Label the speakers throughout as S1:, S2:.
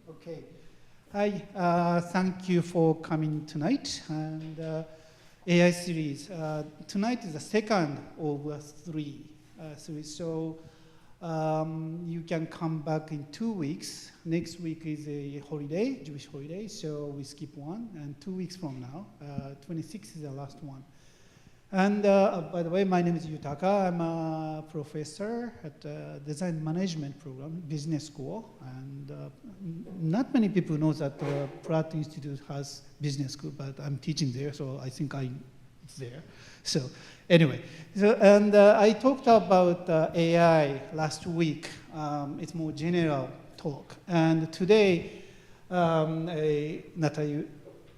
S1: Okay. Hi, thank you for coming tonight. And AI series. Tonight is the second of three. So you can come back in 2 weeks. Next week is a holiday, Jewish holiday, so we skip one. And 2 weeks from now, 26 is the last one. And by the way, my name is Yutaka. I'm a professor at Design Management Program, Business School. And not many people know that Pratt Institute has business school, but I'm teaching there, so I think it's there. So anyway, I talked about AI last week. It's more general talk. And today, Nathalie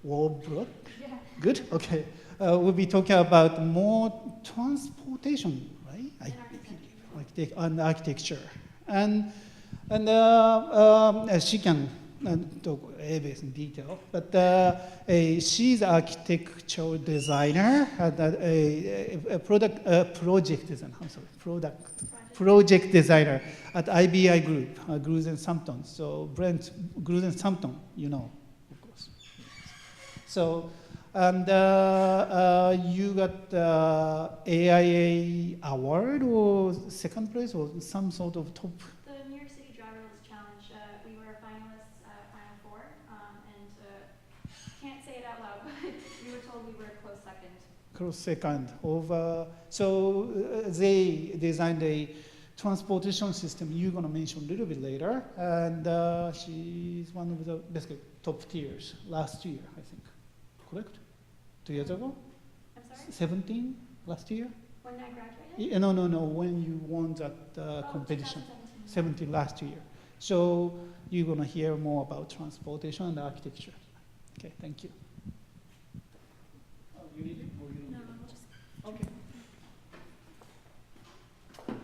S1: Waelbroeck.
S2: Yeah.
S1: Good? Okay. We'll be talking about more transportation, right? And architecture. And she can talk ABS in detail, but she's an architectural designer, project designer at IBI Group, Gruz and Sampton. So Brent, Gruz and Sampton, you know, of course. So, and you got AIA award or second place or some sort of top?
S2: The New York City Driverless Challenge, we were finalists at Final Four, and can't say it out loud, but we were told we were a close second.
S1: Close second. So they designed a transportation system you're going to mention a little bit later, and she's one of the basically top tiers last year, I think. Correct? 2 years ago?
S2: I'm sorry?
S1: 17 last year?
S2: When I graduated?
S1: No, when you won that competition. 17 last year. So you're going to hear more about transportation and architecture. Okay, thank you. Oh, you need it? Or you don't
S2: No,
S1: need it?
S2: I'll just...
S1: Okay.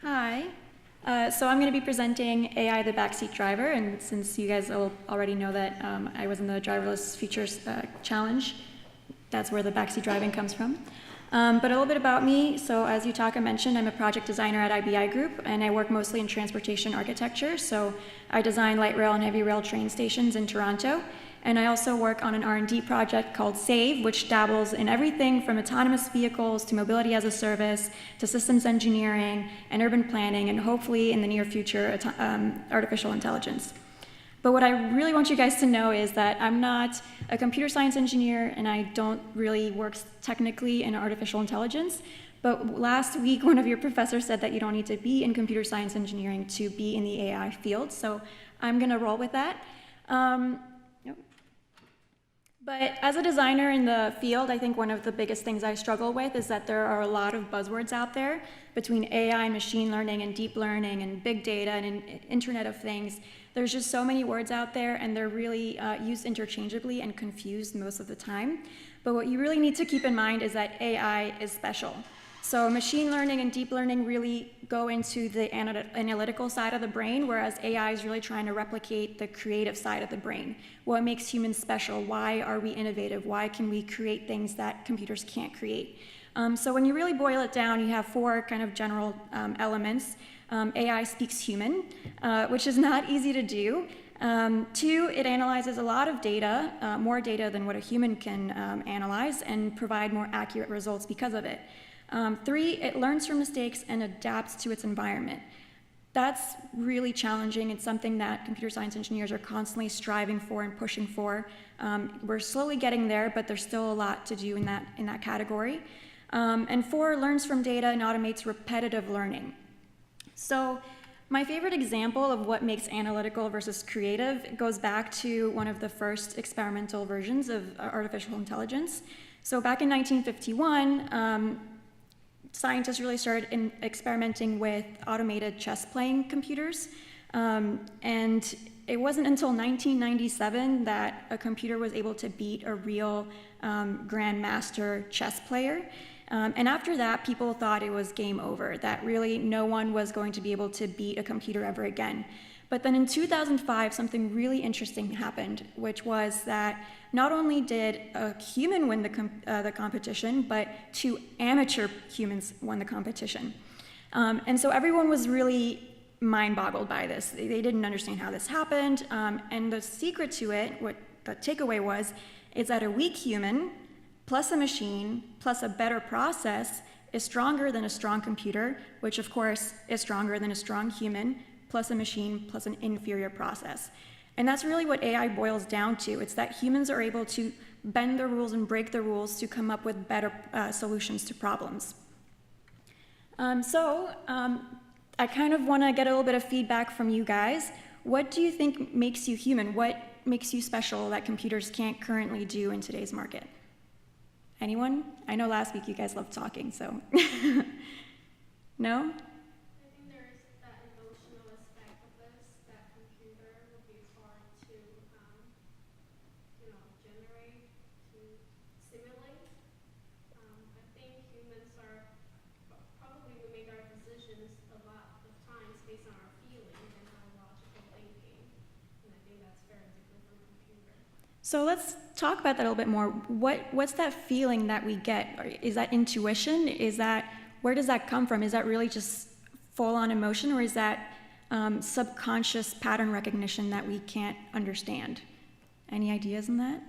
S2: Hi. So I'm going to be presenting AI the Backseat Driver, and since you guys already know that I was in the Driverless Futures Challenge, that's where the backseat driving comes from. But a little bit about me. So as Yutaka mentioned, I'm a project designer at IBI Group, and I work mostly in transportation architecture. So I design light rail and heavy rail train stations in Toronto. And I also work on an R&D project called SAVE, which dabbles in everything from autonomous vehicles to mobility as a service to systems engineering and urban planning, and hopefully in the near future, artificial intelligence. But what I really want you guys to know is that I'm not a computer science engineer, and I don't really work technically in artificial intelligence. But last week, one of your professors said that you don't need to be in computer science engineering to be in the AI field. So I'm going to roll with that. But as a designer in the field, I think one of the biggest things I struggle with is that there are a lot of buzzwords out there between AI and machine learning and deep learning and big data and Internet of Things. There's just so many words out there, and they're really used interchangeably and confused most of the time. But what you really need to keep in mind is that AI is special. So machine learning and deep learning really go into the analytical side of the brain, whereas AI is really trying to replicate the creative side of the brain. What makes humans special? Why are we innovative? Why can we create things that computers can't create? So when you really boil it down, you have four kind of general elements. AI speaks human, which is not easy to do. 2, it analyzes a lot of data, more data than what a human can analyze, and provide more accurate results because of it. 3, it learns from mistakes and adapts to its environment. That's really challenging. It's something that computer science engineers are constantly striving for and pushing for. We're slowly getting there, but there's still a lot to do in that category. And 4, learns from data and automates repetitive learning. So my favorite example of what makes analytical versus creative goes back to one of the first experimental versions of artificial intelligence. So back in 1951, scientists really started experimenting with automated chess-playing computers. And it wasn't until 1997 that a computer was able to beat a real grandmaster chess player. And after that, people thought it was game over, that really no one was going to be able to beat a computer ever again. But then in 2005, something really interesting happened, which was that not only did a human win the competition, but 2 amateur humans won the competition. And so everyone was really mind boggled by this. They didn't understand how this happened. And the secret to it, what the takeaway was, is that a weak human plus a machine plus a better process is stronger than a strong computer, which of course is stronger than a strong human plus a machine plus an inferior process. And that's really what AI boils down to. It's that humans are able to bend the rules and break the rules to come up with better solutions to problems. I kind of want to get a little bit of feedback from you guys. What do you think makes you human? What makes you special that computers can't currently do in today's market? Anyone? I know last week you guys loved talking, so. No?
S3: I think there is that emotional aspect of this that computer would be hard to, generate, to simulate. I think humans are, probably we make our decisions a lot of times based on our feeling and our logical thinking. And I think that's very different from computer.
S2: So let's talk about that a little bit more. What's that feeling that we get? Is that intuition? Where does that come from? Is that really just full-on emotion, or is that subconscious pattern recognition that we can't understand? Any ideas on that?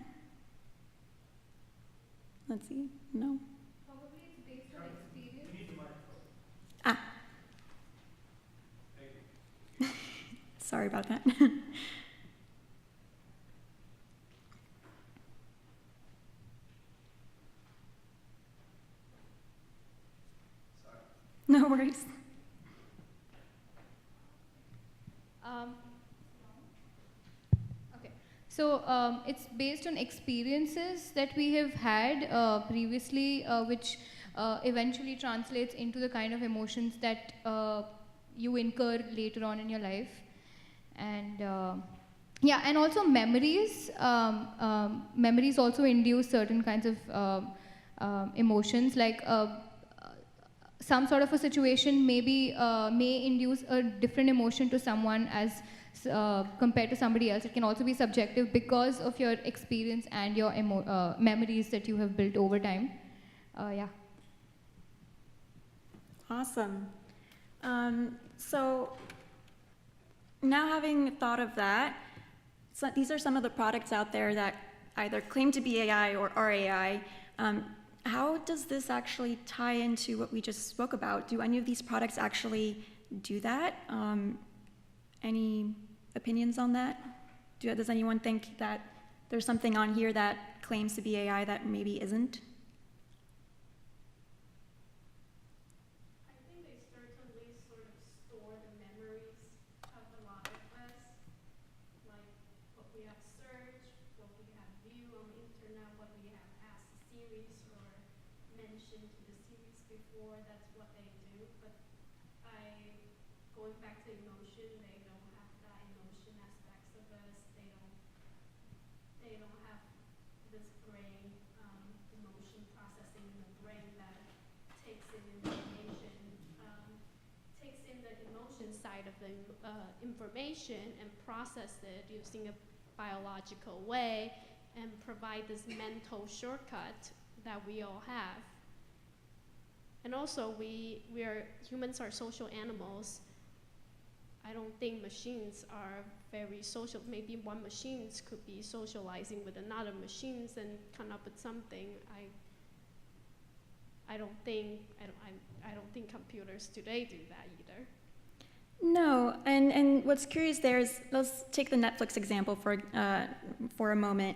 S2: Let's see. No?
S3: Probably it's based on experience.
S4: You need the microphone.
S2: Ah.
S4: Thank you.
S2: Sorry about that. No worries.
S3: Okay, so it's based on experiences that we have had previously, which eventually translates into the kind of emotions that you incur later on in your life. And yeah, and also memories. Memories also induce certain kinds of emotions, like some sort of a situation may induce a different emotion to someone as compared to somebody else. It can also be subjective because of your experience and your memories that you have built over time. Yeah.
S2: Awesome. So now having thought of that, so these are some of the products out there that either claim to be AI or are AI. How does this actually tie into what we just spoke about? Do any of these products actually do that? Any opinions on that? Does anyone think that there's something on here that claims to be AI that maybe isn't?
S3: I think they certainly sort of store the memories of a lot of us, like what we have searched, what we have viewed on the internet, what we have asked the series or mentioned to the series before. That's what they do. But going back to emotion, they don't have that emotion aspects of us. They don't have this brain emotion processing in the brain that takes in information, takes in the emotion side of the information and process it using a biological way and provide this mental shortcut that we all have. And also humans are social animals. I don't think machines are very social. Maybe one machine could be socializing with another machine and come up with something. I don't think computers today do that either.
S2: No, and what's curious there is, let's take the Netflix example for a moment.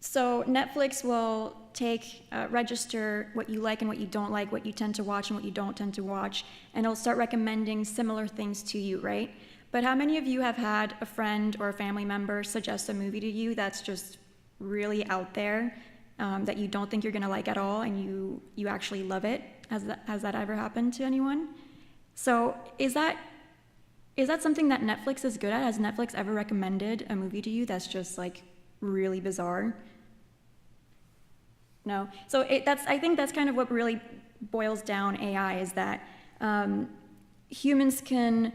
S2: So Netflix will register what you like and what you don't like, what you tend to watch and what you don't tend to watch, and it'll start recommending similar things to you, right? But how many of you have had a friend or a family member suggest a movie to you that's just really out there, that you don't think you're gonna like at all, and you actually love it? Has that ever happened to anyone? So is that something that Netflix is good at? Has Netflix ever recommended a movie to you that's just like really bizarre? No. So I think that's kind of what really boils down AI, is that humans can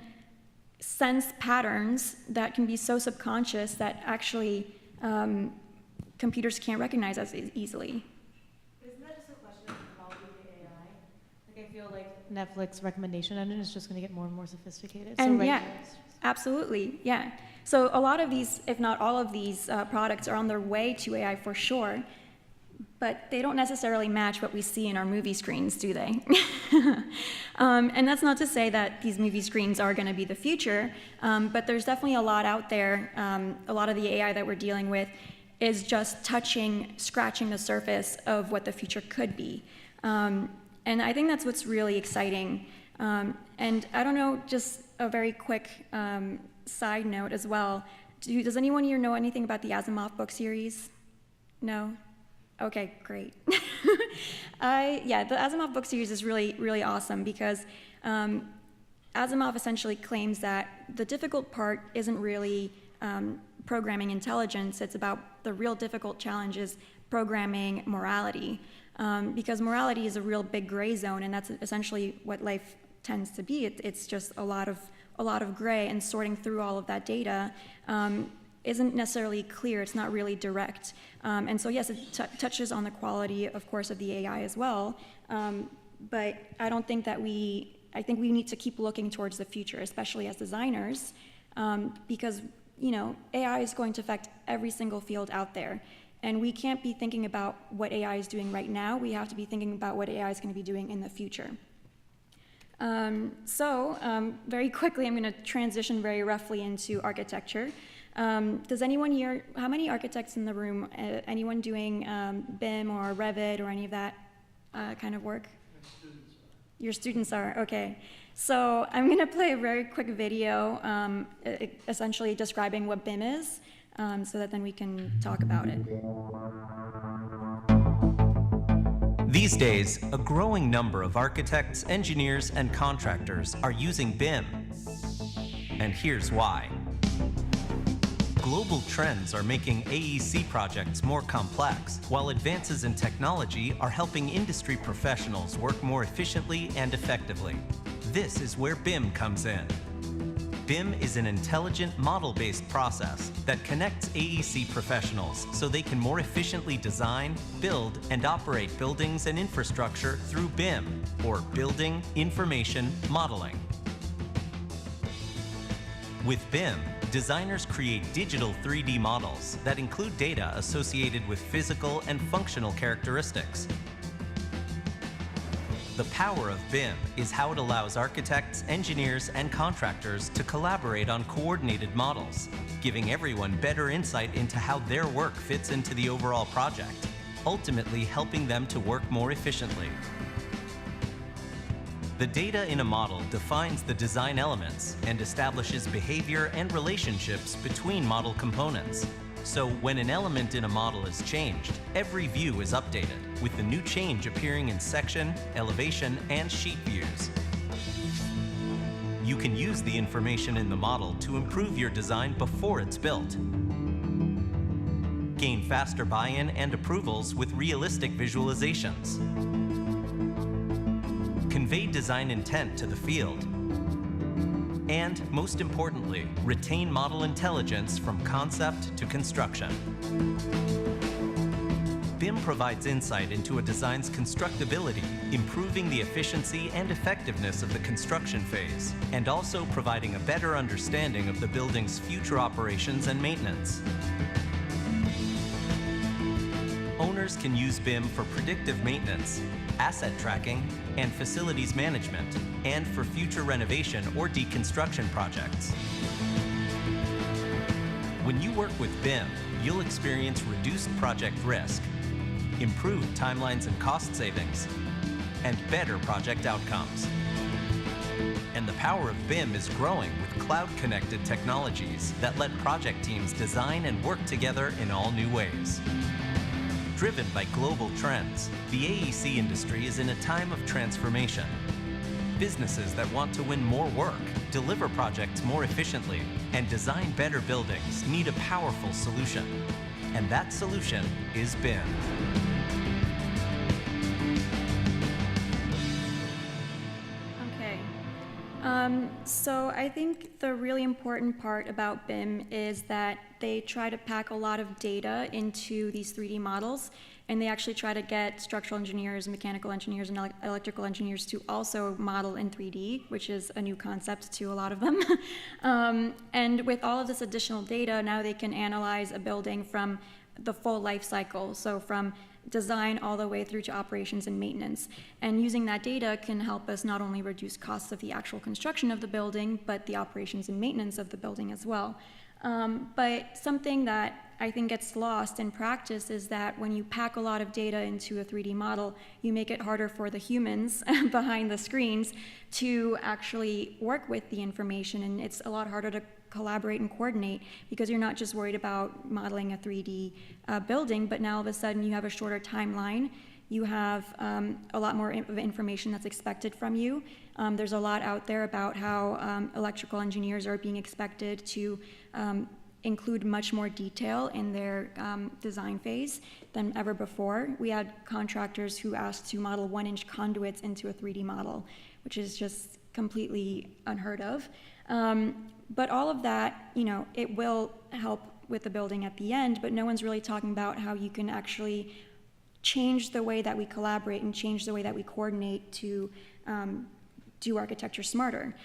S2: sense patterns that can be so subconscious that actually computers can't recognize as easily.
S5: Isn't that just a question of how we the AI? Like, I feel like
S4: Netflix recommendation engine is just going to get more and more sophisticated.
S2: And
S4: so
S2: yeah, absolutely, yeah. So a lot of these, if not all of these products are on their way to AI for sure, but they don't necessarily match what we see in our movie screens, do they? And that's not to say that these movie screens are going to be the future, but there's definitely a lot out there. A lot of the AI that we're dealing with is just scratching the surface of what the future could be. And I think that's what's really exciting. And I don't know, just a very quick side note as well. Does anyone here know anything about the Asimov book series? No? Okay, great. Yeah, the Asimov book series is really, really awesome because Asimov essentially claims that the difficult part isn't really programming intelligence, it's about the real difficult challenge is programming morality. Because morality is a real big gray zone, and that's essentially what life tends to be. It's just a lot of gray, and sorting through all of that data isn't necessarily clear. It's not really direct. And so yes, it touches on the quality, of course, of the AI as well. But I don't think that I think we need to keep looking towards the future, especially as designers, because AI is going to affect every single field out there. And we can't be thinking about what AI is doing right now. We have to be thinking about what AI is going to be doing in the future. Very quickly, I'm going to transition very roughly into architecture. Does anyone here, how many architects in the room, anyone doing BIM or Revit or any of that kind of work? Your students are, okay. So I'm going to play a very quick video essentially describing what BIM is, so that then we can talk about it.
S5: These days, a growing number of architects, engineers, and contractors are using BIM. And here's why. Global trends are making AEC projects more complex, while advances in technology are helping industry professionals work more efficiently and effectively. This is where BIM comes in. BIM is an intelligent model-based process that connects AEC professionals so they can more efficiently design, build, and operate buildings and infrastructure through BIM, or Building Information Modeling. With BIM, designers create digital 3D models that include data associated with physical and functional characteristics. The power of BIM is how it allows architects, engineers, and contractors to collaborate on coordinated models, giving everyone better insight into how their work fits into the overall project, ultimately helping them to work more efficiently. The data in a model defines the design elements and establishes behavior and relationships between model components. So when an element in a model is changed, every view is updated, with the new change appearing in section, elevation, and sheet views. You can use the information in the model to improve your design before it's built. Gain faster buy-in and approvals with realistic visualizations. Convey design intent to the field. And, most importantly, retain model intelligence from concept to construction. BIM provides insight into a design's constructability, improving the efficiency and effectiveness of the construction phase, and also providing a better understanding of the building's future operations and maintenance. Owners can use BIM for predictive maintenance, asset tracking, and facilities management, and for future renovation or deconstruction projects. When you work with BIM, you'll experience reduced project risk, improved timelines and cost savings, and better project outcomes. And the power of BIM is growing with cloud-connected technologies that let project teams design and work together in all new ways. Driven by global trends, the AEC industry is in a time of transformation. Businesses that want to win more work, deliver projects more efficiently, and design better buildings need a powerful solution. And that solution is BIM.
S2: Okay. So I think the really important part about BIM is that they try to pack a lot of data into these 3D models, and they actually try to get structural engineers, mechanical engineers, and electrical engineers to also model in 3D, which is a new concept to a lot of them. And with all of this additional data, now they can analyze a building from the full life cycle, so from design all the way through to operations and maintenance. And using that data can help us not only reduce costs of the actual construction of the building, but the operations and maintenance of the building as well. But something that I think gets lost in practice is that when you pack a lot of data into a 3D model, you make it harder for the humans behind the screens to actually work with the information, and it's a lot harder to collaborate and coordinate because you're not just worried about modeling a 3D building, but now all of a sudden you have a shorter timeline. You have a lot more information that's expected from you. There's a lot out there about how electrical engineers are being expected to include much more detail in their design phase than ever before. We had contractors who asked to model 1-inch conduits into a 3D model, which is just completely unheard of. But all of that, you know, it will help with the building at the end, but no one's really talking about how you can actually change the way that we collaborate and change the way that we coordinate to do architecture smarter.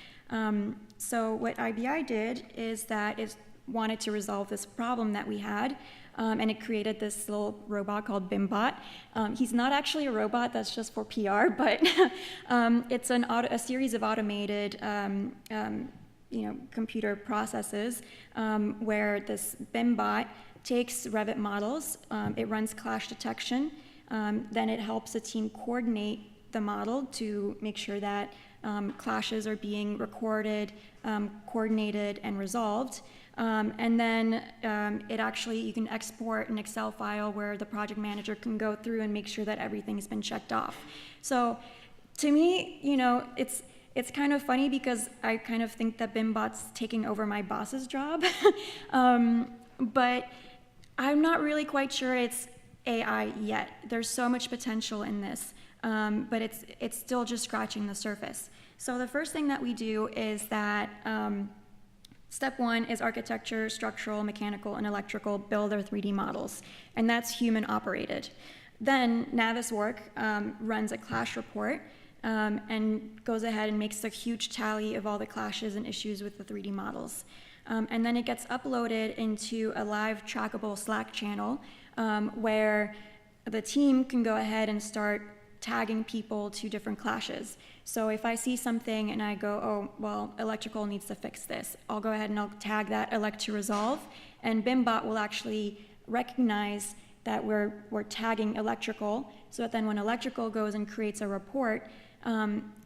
S2: So what IBI did is that it wanted to resolve this problem that we had, and it created this little robot called BIMBot. He's not actually a robot, that's just for PR, but it's a series of automated computer processes where this BIMBot takes Revit models, it runs clash detection, then it helps a team coordinate the model to make sure that clashes are being recorded, coordinated, and resolved. And then you can export an Excel file where the project manager can go through and make sure that everything's been checked off. So to me, you know, it's kind of funny because I kind of think that BIMBot's taking over my boss's job, but I'm not really quite sure it's AI yet. There's so much potential in this, but it's still just scratching the surface. So the first thing that we do is that step one is architecture, structural, mechanical, and electrical build their 3D models, and that's human operated. Then Naviswork runs a clash report and goes ahead and makes a huge tally of all the clashes and issues with the 3D models. And then it gets uploaded into a live trackable Slack channel where the team can go ahead and start tagging people to different clashes. So if I see something and I go, oh, well, electrical needs to fix this, I'll go ahead and I'll tag that elect to resolve, and BIMBot will actually recognize that we're tagging electrical, so that then when electrical goes and creates a report,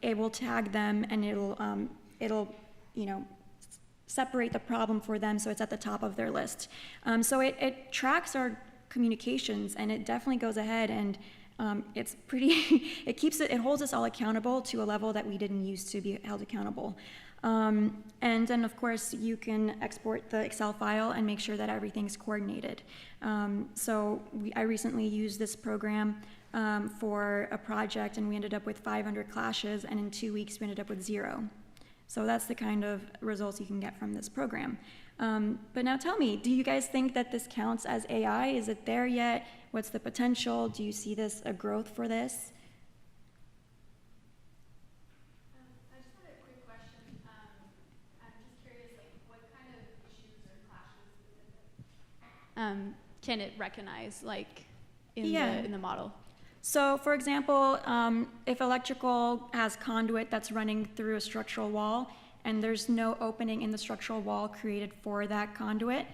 S2: it will tag them and it'll separate the problem for them so it's at the top of their list. So it tracks our communications, and it definitely goes ahead and it's pretty, it holds us all accountable to a level that we didn't used to be held accountable. And then of course you can export the Excel file and make sure that everything's coordinated. So I recently used this program for a project, and we ended up with 500 clashes, and in 2 weeks we ended up with 0. So that's the kind of results you can get from this program. But now tell me, do you guys think that this counts as AI? Is it there yet? What's the potential? Do you see this a growth for this?
S3: I just had a quick question. I'm just curious, like, what kind of issues or clashes is it?
S6: Can it recognize, like, in the model?
S2: So, for example, if electrical has conduit that's running through a structural wall, and there's no opening in the structural wall created for that conduit,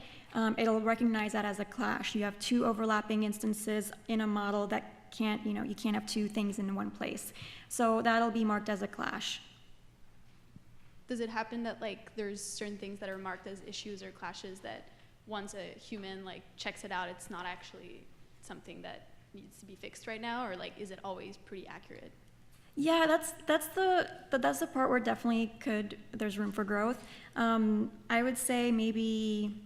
S2: it'll recognize that as a clash. You have 2 overlapping instances in a model that can't, you can't have 2 things in one place. So that'll be marked as a clash.
S6: Does it happen that, like, there's certain things that are marked as issues or clashes that once a human, like, checks it out, it's not actually something that needs to be fixed right now, or, like, is it always pretty accurate?
S2: Yeah, that's the part where definitely there's room for growth. I would say maybe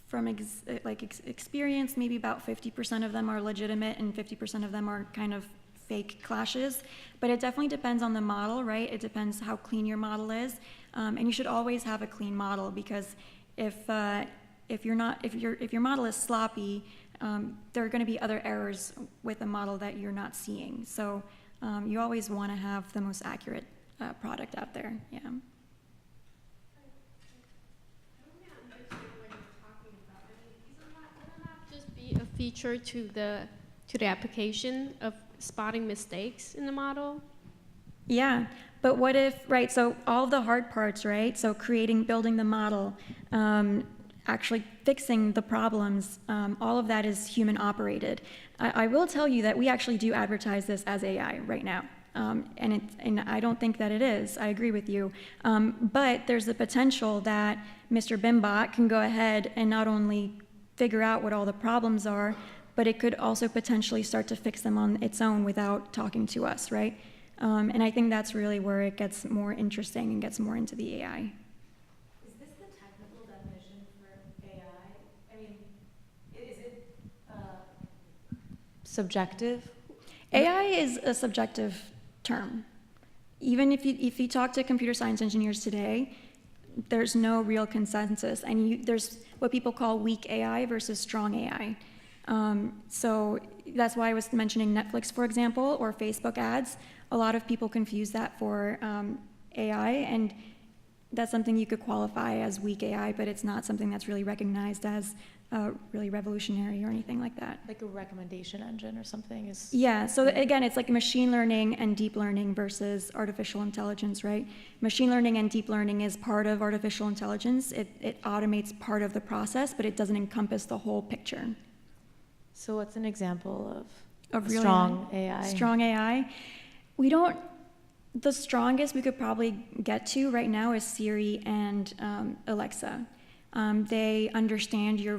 S2: from experience, maybe about 50% of them are legitimate and 50% of them are kind of fake clashes. But it definitely depends on the model, right? It depends how clean your model is. And you should always have a clean model, because if your model is sloppy, there are going to be other errors with the model that you're not seeing. So you always want to have the most accurate product out there. Yeah.
S3: I don't really understand what you're talking about. I mean, wouldn't that just be a feature to the application of spotting mistakes in the model?
S2: Yeah, but what if, right, so all the hard parts, right, so building the model, actually fixing the problems, all of that is human operated. I will tell you that we actually do advertise this as AI right now. And I don't think that it is. I agree with you. But there's the potential that Mr. Bimbot can go ahead and not only figure out what all the problems are, but it could also potentially start to fix them on its own without talking to us, right? And I think that's really where it gets more interesting and gets more into the AI.
S4: Is this the technical definition for AI? I mean, is it subjective?
S2: AI is a subjective term. Even if you talk to computer science engineers today, there's no real consensus. And there's what people call weak AI versus strong AI. So that's why I was mentioning Netflix, for example, or Facebook ads. A lot of people confuse that for AI, and that's something you could qualify as weak AI, but it's not something that's really recognized as really revolutionary or anything like that.
S4: Like a recommendation engine or something is...
S2: Yeah, so again, it's like machine learning and deep learning versus artificial intelligence, right? Machine learning and deep learning is part of artificial intelligence. It automates part of the process, but it doesn't encompass the whole picture.
S4: So what's an example of
S2: Really
S4: strong AI?
S2: Strong AI. The strongest we could probably get to right now is Siri and Alexa. They understand your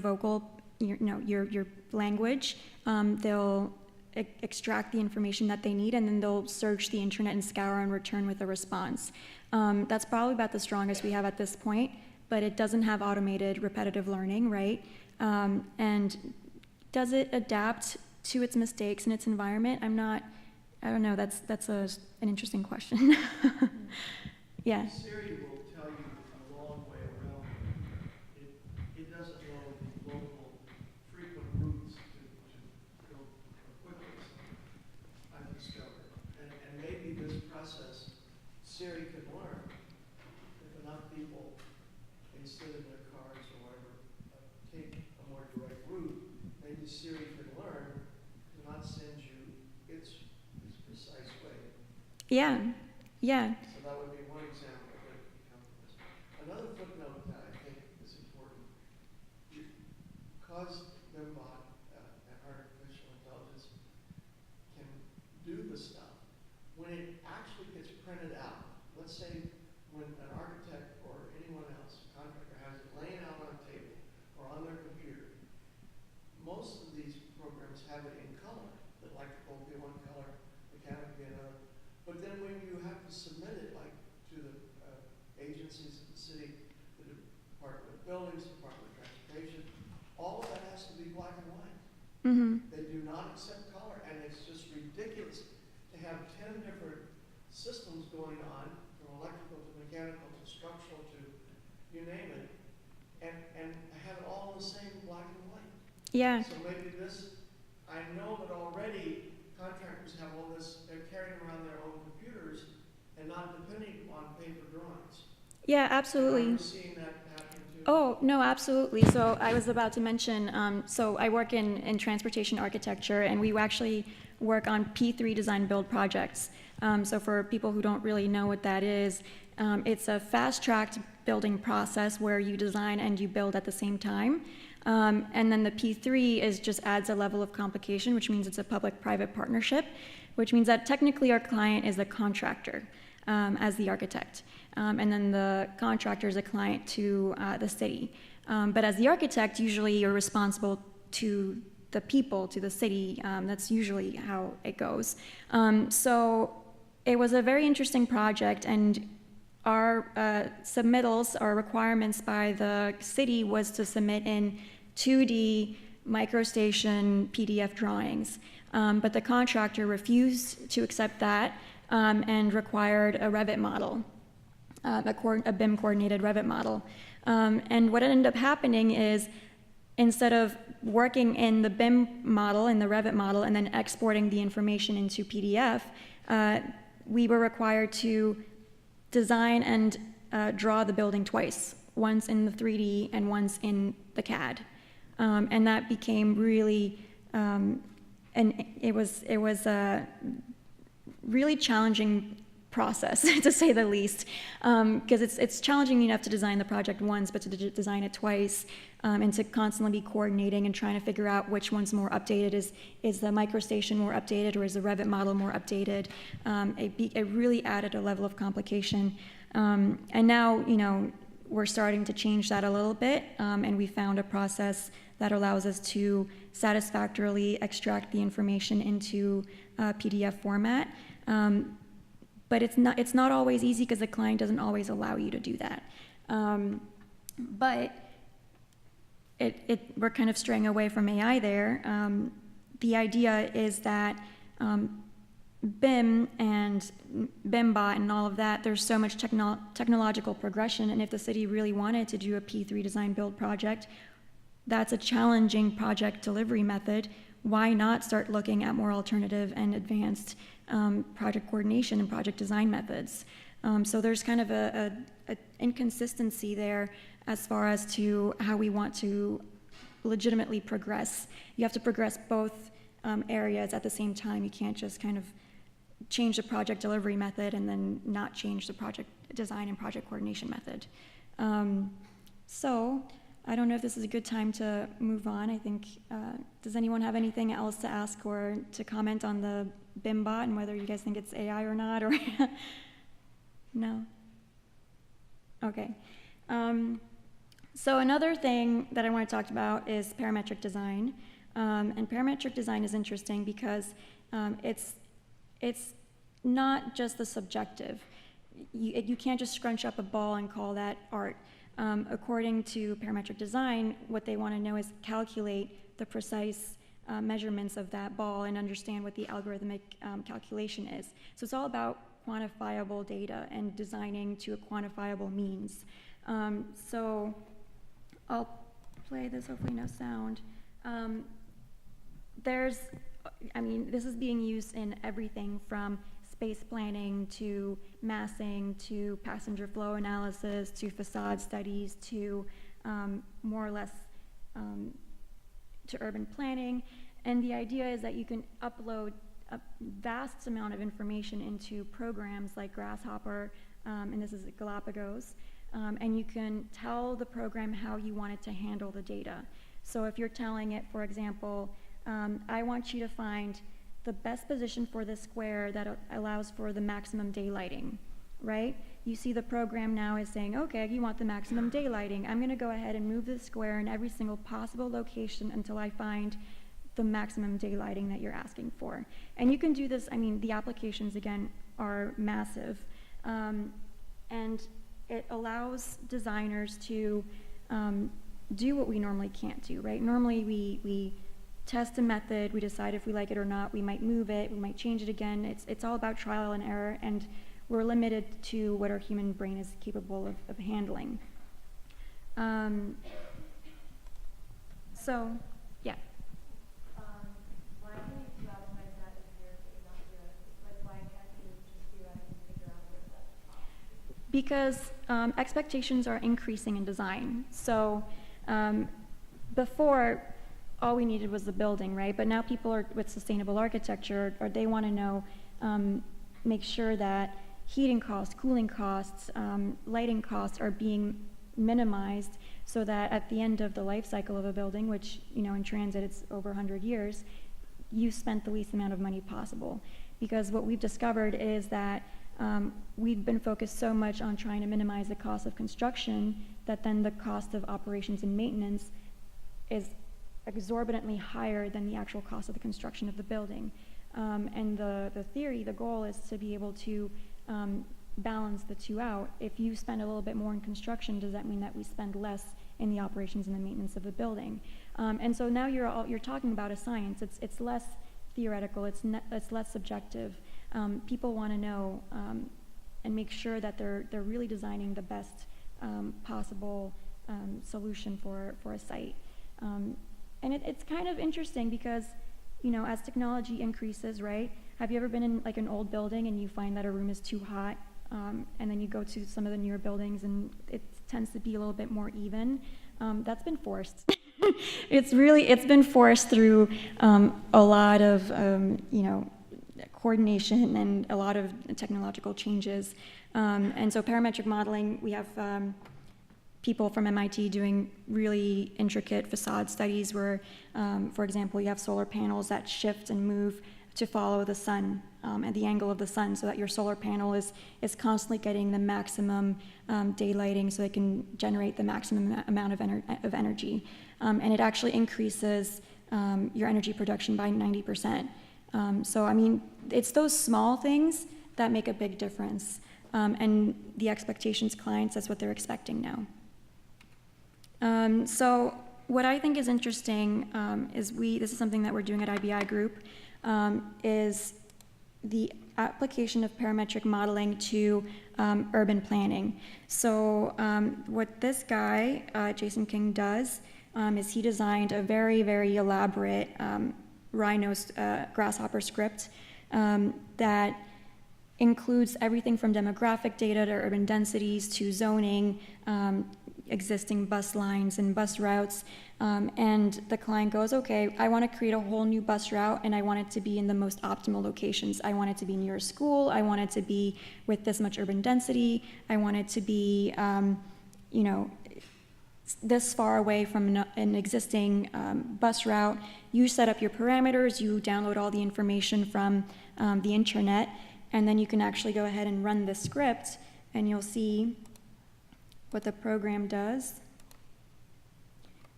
S2: your language. They'll extract the information that they need, and then they'll search the internet and scour and return with a response. That's probably about the strongest we have at this point, but it doesn't have automated repetitive learning, right? And does it adapt to its mistakes in its environment? I don't know, that's an interesting question. Yeah.
S7: Siri will tell you a long way around. It doesn't know the local frequent routes to go quickly, I've discovered. And maybe this process, Siri can learn if enough people, instead of their cars or whatever, take a more direct route. Maybe Siri can learn to not send you its precise way.
S2: Yeah, yeah.
S7: So that would be one example of it become this. Another footnote that I think is important, because Bimbot and artificial intelligence can do the stuff, when it actually gets printed out, let's say when an architect or anyone else, contractor, has it laying out on a table or on their computer, most of these programs have it in color. The electrical will be one color, mechanical will be another. But then when you have to submit it, like to the agencies of the city, the Department of Buildings, Department of Transportation, all of that has to be black and white.
S2: Mm-hmm.
S7: They do not accept color, and it's just ridiculous to have 10 different systems going on, from electrical to mechanical to structural to you name it, and have it all in the same black and white.
S2: Yeah.
S7: So maybe this, I know that already contractors have all this, they're carrying around their own computers and not depending on paper drawings.
S2: Yeah, absolutely.
S7: Are you seeing that happen too?
S2: Oh, no, absolutely. So I was about to mention, so I work in transportation architecture, and we actually work on P3 design build projects. So for people who don't really know what that is, it's a fast-tracked building process where you design and you build at the same time. And then the P3 just adds a level of complication, which means it's a public-private partnership, which means that technically our client is a contractor as the architect. And then the contractor is a client to the city. But as the architect, usually you're responsible to the people, to the city. That's usually how it goes. So it was a very interesting project, and our submittals, our requirements by the city was to submit in 2D microstation PDF drawings. but the contractor refused to accept that and required a Revit model, a BIM coordinated Revit model. And what ended up happening is, instead of working in the BIM model, in the Revit model, and then exporting the information into PDF, we were required to design and draw the building twice, once in the 3D and once in the CAD. And that became really, and it was a really challenging process, to say the least, because it's challenging enough to design the project once, but to design it twice, and to constantly be coordinating and trying to figure out which one's more updated. Is the microstation more updated, or is the Revit model more updated? It really added a level of complication. And now, we're starting to change that a little bit, and we found a process that allows us to satisfactorily extract the information into PDF format. But it's not always easy, because the client doesn't always allow you to do that. But we're kind of straying away from AI there. The idea is that BIM and BIMBot and all of that, there's so much technological progression, and if the city really wanted to do a P3 design build project, that's a challenging project delivery method. Why not start looking at more alternative and advanced project coordination and project design methods? So there's kind of a inconsistency there as far as to how we want to legitimately progress. You have to progress both areas at the same time. You can't just kind of change the project delivery method and then not change the project design and project coordination method. So I don't know if this is a good time to move on. I think, does anyone have anything else to ask or to comment on the BIMBot and whether you guys think it's AI or not, or no? Okay. So another thing that I want to talk about is parametric design. And parametric design is interesting because it's not just the subjective. You can't just scrunch up a ball and call that art. According to parametric design, what they want to know is calculate the precise measurements of that ball and understand what the algorithmic calculation is. So it's all about quantifiable data and designing to a quantifiable means. So I'll play this, hopefully no sound. This is being used in everything from space planning to massing to passenger flow analysis to facade studies to more or less to urban planning. And the idea is that you can upload a vast amount of information into programs like Grasshopper, and this is at Galapagos, and you can tell the program how you want it to handle the data. So if you're telling it, for example, I want you to find the best position for this square that allows for the maximum daylighting, right? You see the program now is saying, okay, you want the maximum daylighting. I'm gonna go ahead and move this square in every single possible location until I find the maximum daylighting that you're asking for. And you can do this, the applications, again, are massive. And it allows designers to do what we normally can't do, right? Normally we test a method, we decide if we like it or not, we might move it, we might change it again. It's all about trial and error, and we're limited to what our human brain is capable of handling. So, yeah.
S4: Why can't you optimize that empirically, not theoretically? Like, why can't you just theoretically figure out where that's possible?
S2: Because expectations are increasing in design. So before, all we needed was the building, right? But now people are with sustainable architecture, or they want to know, make sure that heating costs, cooling costs, lighting costs are being minimized, so that at the end of the life cycle of a building, which in transit it's over 100 years, you spent the least amount of money possible. Because what we've discovered is that we've been focused so much on trying to minimize the cost of construction that then the cost of operations and maintenance is exorbitantly higher than the actual cost of the construction of the building. And the theory, the goal is to be able to balance the two out. If you spend a little bit more in construction, does that mean that we spend less in the operations and the maintenance of the building? And so now you're talking about a science. It's less theoretical, it's less subjective. People want to know and make sure that they're really designing the best possible solution for a site. And it's kind of interesting because, as technology increases, right? Have you ever been in like an old building and you find that a room is too hot, and then you go to some of the newer buildings and it tends to be a little bit more even? That's been forced. It's been forced through a lot of, coordination and a lot of technological changes. And so parametric modeling, we have people from MIT doing really intricate facade studies where, for example, you have solar panels that shift and move to follow the sun at the angle of the sun, so that your solar panel is constantly getting the maximum daylighting so it can generate the maximum amount of energy. And it actually increases your energy production by 90%. So, I mean, it's those small things that make a big difference. And the expectations clients, that's what they're expecting now. So what I think is interesting is this is something that we're doing at IBI Group, is the application of parametric modeling to urban planning. So what this guy, Jason King, does is he designed a very, very elaborate grasshopper script that includes everything from demographic data to urban densities to zoning, existing bus lines and bus routes, and the client goes, okay, I want to create a whole new bus route and I want it to be in the most optimal locations. I want it to be near a school, I want it to be with this much urban density, I want it to be, this far away from an existing bus route. You set up your parameters, you download all the information from the internet, and then you can actually go ahead and run the script, and you'll see what the program does.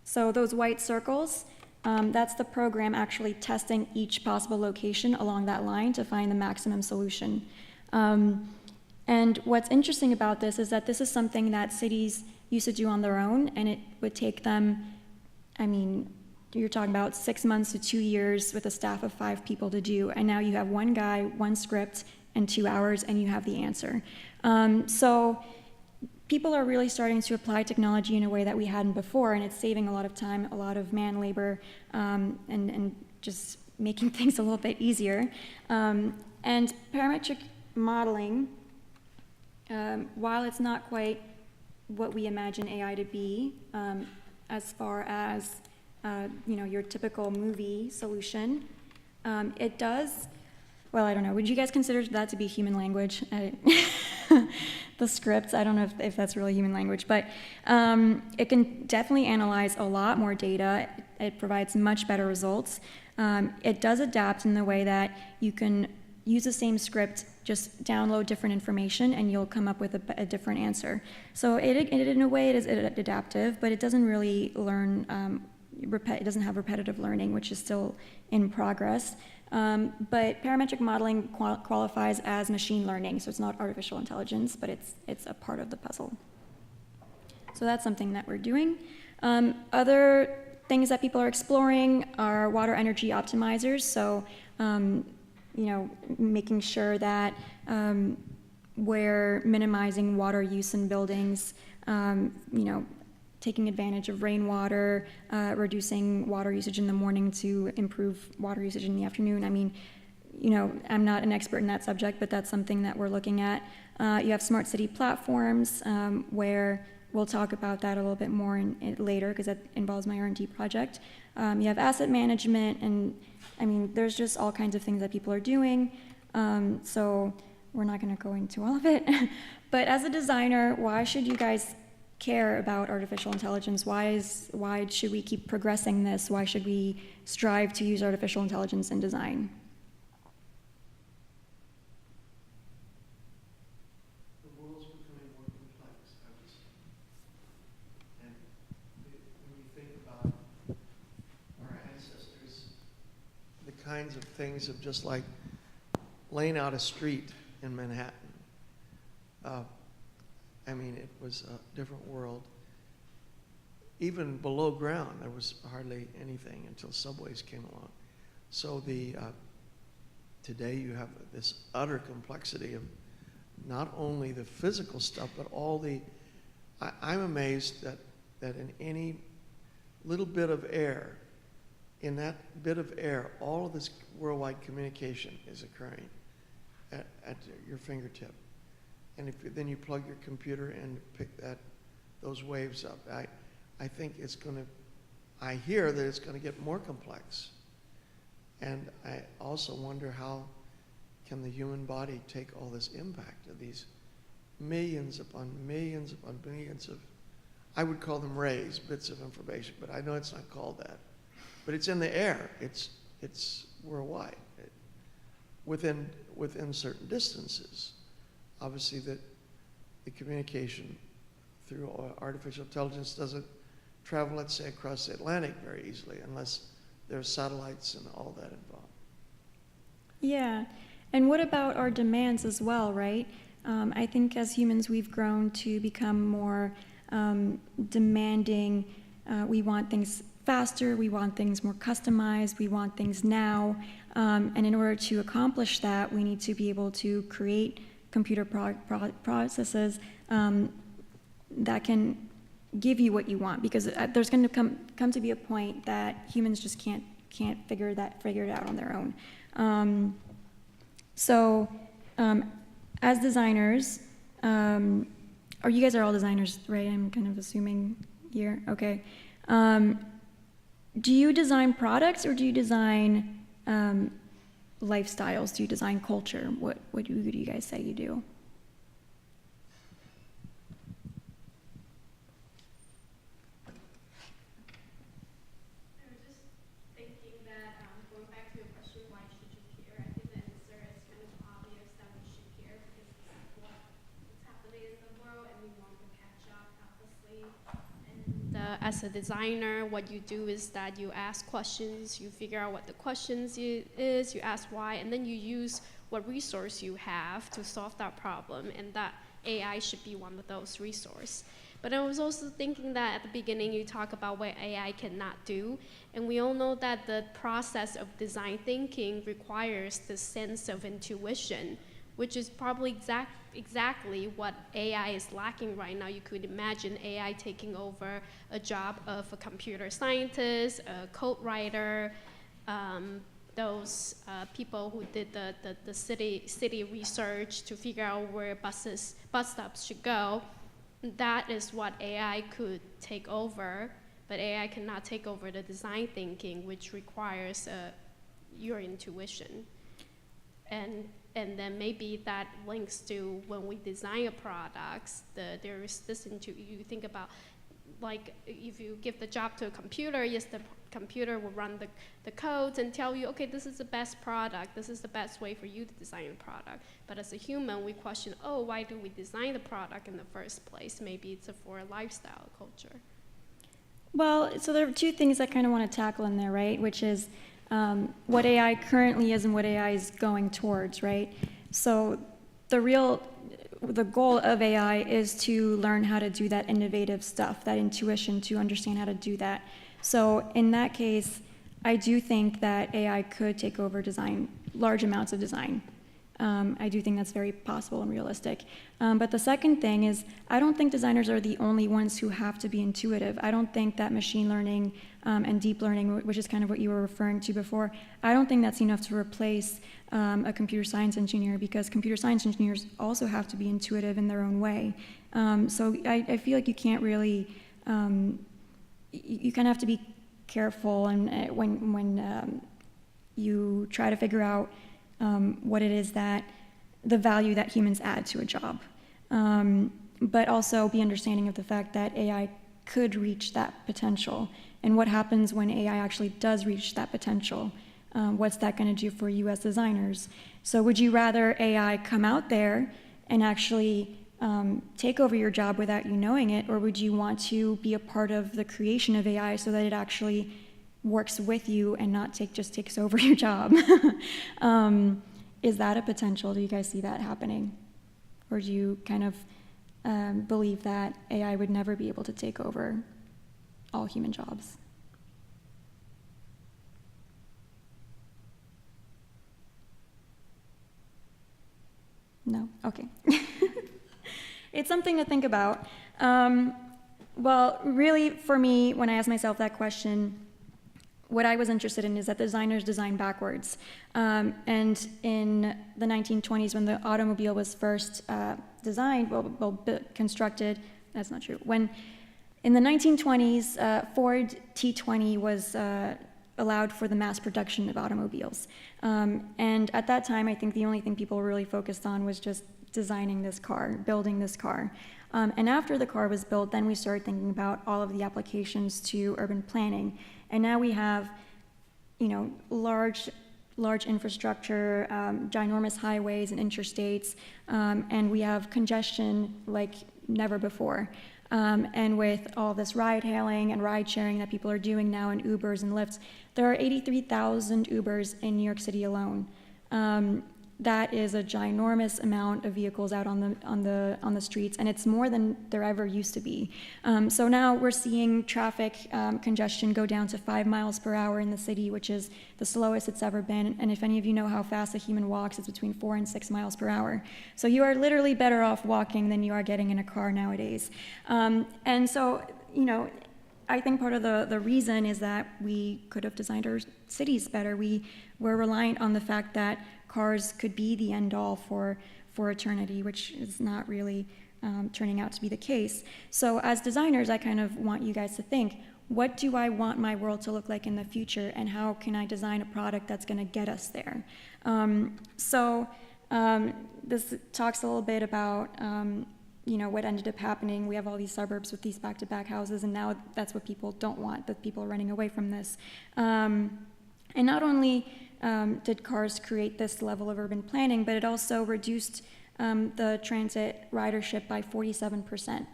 S2: So those white circles, that's the program actually testing each possible location along that line to find the maximum solution. And what's interesting about this is that this is something that cities used to do on their own, and it would take them, I mean, you're talking about 6 months to 2 years with a staff of 5 people to do, and now you have one guy, one script, and 2 hours, and you have the answer. So people are really starting to apply technology in a way that we hadn't before, and it's saving a lot of time, a lot of man labor, and just making things a little bit easier. And parametric modeling, while it's not quite what we imagine AI to be, as far as your typical movie solution, it does. Well, I don't know. Would you guys consider that to be human language? The scripts, I don't know if that's really human language, but it can definitely analyze a lot more data. It provides much better results. It does adapt in the way that you can use the same script, just download different information, and you'll come up with a different answer. So it in a way, it is adaptive, but it doesn't really learn, it doesn't have repetitive learning, which is still in progress. But parametric modeling qualifies as machine learning, so it's not artificial intelligence, but it's a part of the puzzle. So that's something that we're doing. Other things that people are exploring are water energy optimizers. So making sure that we're minimizing water use in buildings, taking advantage of rainwater, reducing water usage in the morning to improve water usage in the afternoon. I mean, I'm not an expert in that subject, but that's something that we're looking at. You have smart city platforms, where we'll talk about that a little bit more later, because that involves my R&D project. You have asset management, and I mean, there's just all kinds of things that people are doing. So we're not going to go into all of it. But as a designer, why should you guys care about artificial intelligence? Why should we keep progressing this? Why should we strive to use artificial intelligence in design?
S7: The world's becoming more complex, I would say. And when you think about our ancestors, the kinds of things of just like laying out a street in Manhattan, I mean, it was a different world. Even below ground, there was hardly anything until subways came along. So the today you have this utter complexity of not only the physical stuff, but all the, I'm amazed that in any little bit of air, in that bit of air, all of this worldwide communication is occurring at your fingertip. And then you plug your computer in to pick those waves up. I think it's going to, I hear that it's going to get more complex. And I also wonder how can the human body take all this impact of these millions upon millions upon millions of, I would call them rays, bits of information, but I know it's not called that. But it's in the air. It's worldwide, within certain distances. Obviously, the communication through artificial intelligence doesn't travel, let's say, across the Atlantic very easily, unless there's satellites and all that involved.
S2: Yeah, and what about our demands as well, right? I think as humans, we've grown to become more demanding. We want things faster, we want things more customized, we want things now. And in order to accomplish that, we need to be able to create computer processes that can give you what you want, because there's going to come to be a point that humans just can't figure it out on their own. So as designers, or you guys are all designers, right? I'm kind of assuming here. Okay. Do you design products or do you design lifestyles? Do you design culture? What do you guys say you do?
S3: I was just thinking that going back to your question, why should you care? I think the answer is kind of obvious that we should care because it's what's happening in the world and we want to catch up, obviously. And as a designer, what you do is that you ask questions, you figure out what the questions is, you ask why, and then you use what resource you have to solve that problem, and that AI should be one of those resources. But I was also thinking that at the beginning you talk about what AI cannot do, and we all know that the process of design thinking requires the sense of intuition, which is probably exactly what AI is lacking right now. You could imagine AI taking over a job of a computer scientist, a code writer, those people who did the city research to figure out where bus stops should go. That is what AI could take over, but AI cannot take over the design thinking, which requires your intuition. And then maybe that links to when we design a product, there is this you think about, like if you give the job to a computer, yes, the computer will run the codes and tell you, okay, this is the best product, this is the best way for you to design a product. But as a human, we question, oh, why do we design the product in the first place? Maybe it's for a lifestyle culture.
S2: Well, so there are two things I kind of want to tackle in there, right? Which is what AI currently is and what AI is going towards, right? So the goal of AI is to learn how to do that innovative stuff, that intuition, to understand how to do that. So in that case, I do think that AI could take over design, large amounts of design. I do think that's very possible and realistic. But the second thing is, I don't think designers are the only ones who have to be intuitive. I don't think that machine learning and deep learning, which is kind of what you were referring to before, I don't think that's enough to replace a computer science engineer, because computer science engineers also have to be intuitive in their own way. So I feel like you can't really, you kind of have to be careful and when you try to figure out what it is that the value that humans add to a job, but also be understanding of the fact that AI could reach that potential, and what happens when AI actually does reach that potential. What's that going to do for you as designers? So would you rather AI come out there and actually take over your job without you knowing it, or would you want to be a part of the creation of AI so that it actually works with you and not just takes over your job? Is that a potential? Do you guys see that happening? Or do you kind of believe that AI would never be able to take over all human jobs? Okay. It's something to think about. Well, really, for me, when I asked myself that question, what I was interested in is that designers design backwards. And in the 1920s, when the automobile was first designed, constructed, that's not true. When in the 1920s, Ford T20 was allowed for the mass production of automobiles. And at that time, I think the only thing people really focused on was just designing this car, building this car. And after the car was built, then we started thinking about all of the applications to urban planning. And now we have, you know, large infrastructure, ginormous highways and interstates, and we have congestion like never before. And with all this ride hailing and ride sharing that people are doing now in Ubers and Lyfts, there are 83,000 Ubers in New York City alone. That is a ginormous amount of vehicles out on the streets, and it's more than there ever used to be. So now we're seeing traffic congestion go down to 5 miles per hour in the city, which is the slowest it's ever been. And if any of you know how fast a human walks, it's between 4 and 6 miles per hour. So you are literally better off walking than you are getting in a car nowadays. And so, you know, I think part of the reason is that we could have designed our cities better. We were reliant on the fact that cars could be the end-all for eternity, which is not really turning out to be the case. So as designers, I kind of want you guys to think, what do I want my world to look like in the future, and how can I design a product that's going to get us there? This talks a little bit about you know, what ended up happening. We have all these suburbs with these back-to-back houses, and now that's what people don't want, that people are running away from this. And not only did cars create this level of urban planning, but it also reduced the transit ridership by 47%.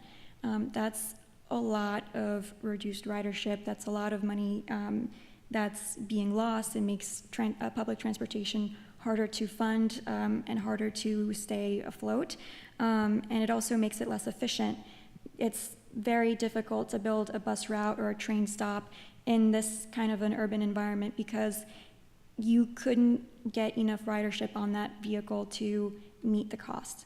S2: That's a lot of reduced ridership. That's a lot of money that's being lost. It makes public transportation harder to fund and harder to stay afloat. And it also makes it less efficient. It's very difficult to build a bus route or a train stop in this kind of an urban environment because you couldn't get enough ridership on that vehicle to meet the cost.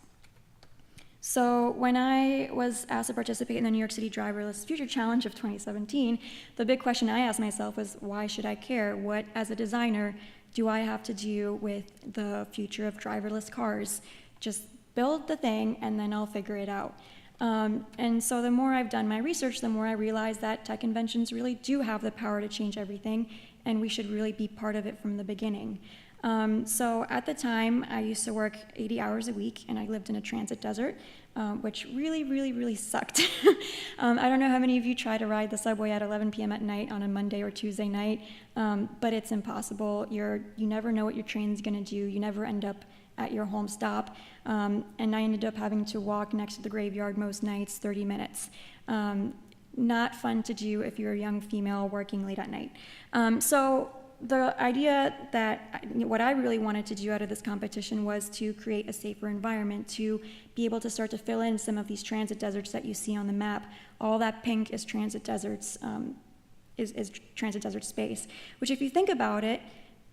S2: So when I was asked to participate in the New York City Driverless Future Challenge of 2017, the big question I asked myself was, why should I care? What, as a designer, do I have to do with the future of driverless cars? Just build the thing and then I'll figure it out. And so the more I've done my research, the more I realize that tech inventions really do have the power to change everything, and we should really be part of it from the beginning. So at the time, I used to work 80 hours a week, and I lived in a transit desert, which really sucked. I don't know how many of you try to ride the subway at 11 p.m. at night on a Monday or Tuesday night, but it's impossible. You never know what your train's gonna do. You never end up at your home stop, and I ended up having to walk next to the graveyard most nights, 30 minutes. Not fun to do if you're a young female working late at night. So the idea that what I really wanted to do out of this competition was to create a safer environment, to be able to start to fill in some of these transit deserts that you see on the map. All that pink is transit deserts, is transit desert space, which if you think about it,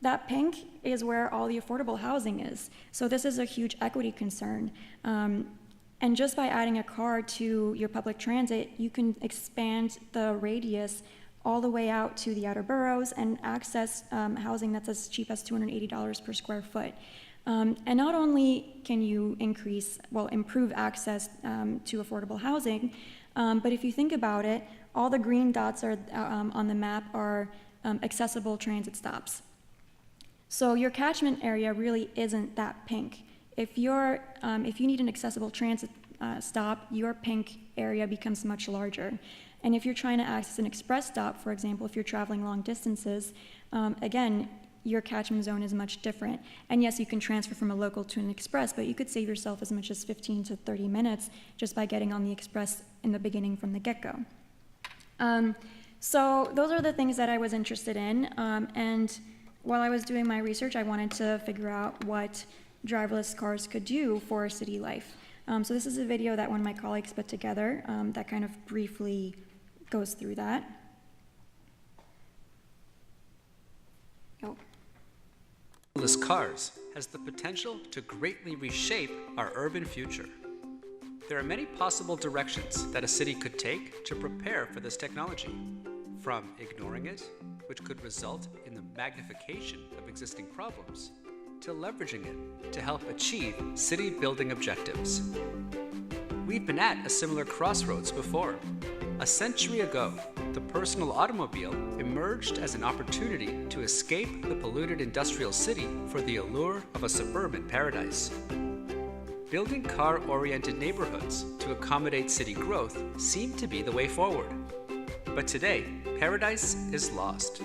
S2: that pink is where all the affordable housing is. So this is a huge equity concern. And just by adding a car to your public transit, you can expand the radius all the way out to the outer boroughs and access housing that's as cheap as $280 per square foot. And not only can you improve access to affordable housing, but if you think about it, all the green dots are on the map are accessible transit stops. So your catchment area really isn't that pink. If you need an accessible transit stop, your pink area becomes much larger. And if you're trying to access an express stop, for example, if you're traveling long distances, again, your catchment zone is much different. And yes, you can transfer from a local to an express, but you could save yourself as much as 15 to 30 minutes just by getting on the express in the beginning from the get-go. So those are the things that I was interested in. And while I was doing my research, I wanted to figure out what driverless cars could do for city life. So this is a video that one of my colleagues put together that kind of briefly goes through that.
S8: driverless cars has the potential to greatly reshape our urban future. There are many possible directions that a city could take to prepare for this technology, from ignoring it, which could result in the magnification of existing problems, to leveraging it to help achieve city building objectives. We've been at a similar crossroads before. A century ago, the personal automobile emerged as an opportunity to escape the polluted industrial city for the allure of a suburban paradise. Building car-oriented neighborhoods to accommodate city growth seemed to be the way forward. But today, paradise is lost.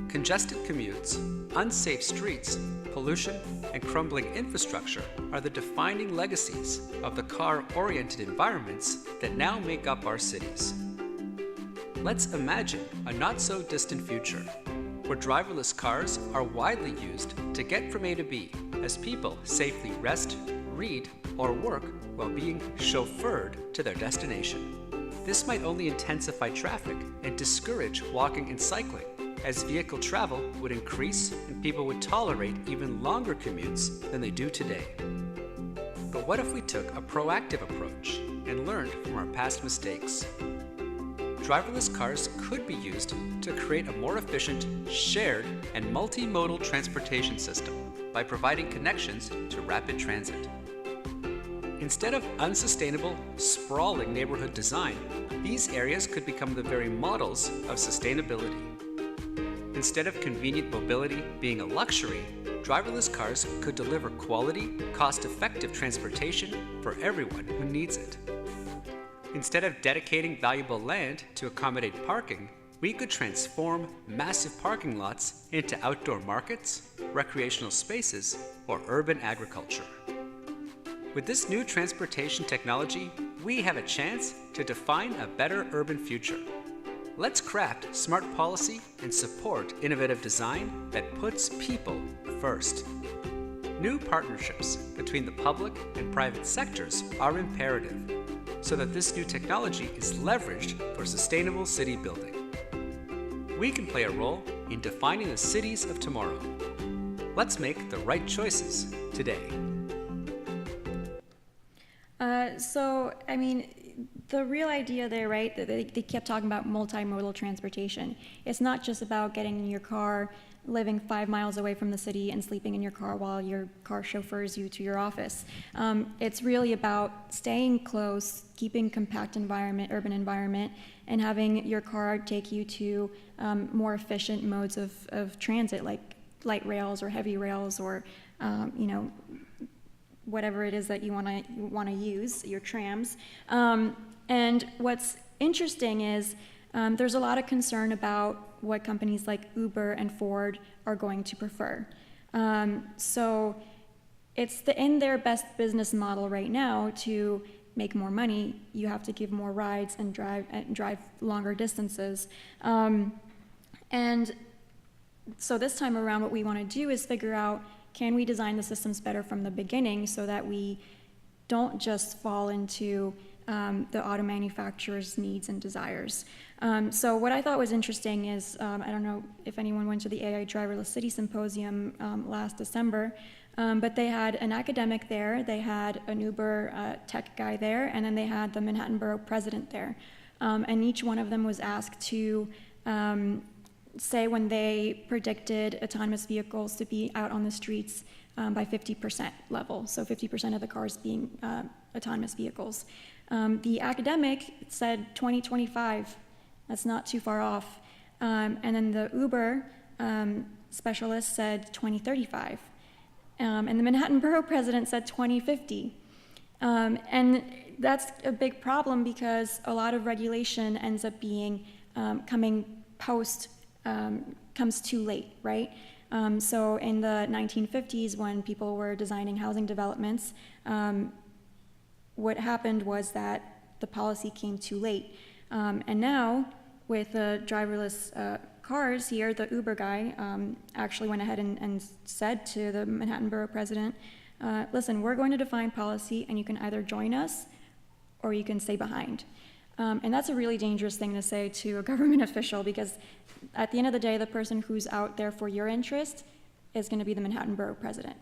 S8: Congested commutes, unsafe streets, pollution, and crumbling infrastructure are the defining legacies of the car-oriented environments that now make up our cities. Let's imagine a not-so-distant future where driverless cars are widely used to get from A to B as people safely rest, read, or work while being chauffeured to their destination. This might only intensify traffic and discourage walking and cycling, as vehicle travel would increase and people would tolerate even longer commutes than they do today. But what if we took a proactive approach and learned from our past mistakes? Driverless cars could be used to create a more efficient, shared, and multimodal transportation system by providing connections to rapid transit. Instead of unsustainable, sprawling neighborhood design, these areas could become the very models of sustainability. Instead of convenient mobility being a luxury, driverless cars could deliver quality, cost-effective transportation for everyone who needs it. Instead of dedicating valuable land to accommodate parking, we could transform massive parking lots into outdoor markets, recreational spaces, or urban agriculture. With this new transportation technology, we have a chance to define a better urban future. Let's craft smart policy and support innovative design that puts people first. New partnerships between the public and private sectors are imperative so that this new technology is leveraged for sustainable city building. We can play a role in defining the cities of tomorrow. Let's make the right choices today.
S2: The real idea there, right, that they kept talking about multimodal transportation. It's not just about getting in your car, living 5 miles away from the city and sleeping in your car while your car chauffeurs you to your office. It's really about staying close, keeping compact urban environment, and having your car take you to more efficient modes of transit, like light rails or heavy rails or, whatever it is that you want to use, your trams. And what's interesting is there's a lot of concern about what companies like Uber and Ford are going to prefer. So it's in their best business model right now to make more money. You have to give more rides and drive longer distances. And so this time around, what we want to do is figure out, can we design the systems better from the beginning so that we don't just fall into the auto manufacturer's needs and desires. So what I thought was interesting is, I don't know if anyone went to the AI Driverless City Symposium last December, but they had an academic there, they had an Uber tech guy there, and then they had the Manhattan Borough president there. And each one of them was asked to say when they predicted autonomous vehicles to be out on the streets by 50% level, so 50% of the cars being autonomous vehicles. The academic said 2025, that's not too far off. And then the Uber specialist said 2035. And the Manhattan Borough president said 2050. And that's a big problem because a lot of regulation ends up being comes too late, right? So in the 1950s, when people were designing housing developments, what happened was that the policy came too late. And now, with the driverless cars here, the Uber guy actually went ahead and said to the Manhattan Borough president, listen, we're going to define policy, and you can either join us or you can stay behind. And that's a really dangerous thing to say to a government official, because at the end of the day, the person who's out there for your interest is going to be the Manhattan Borough president.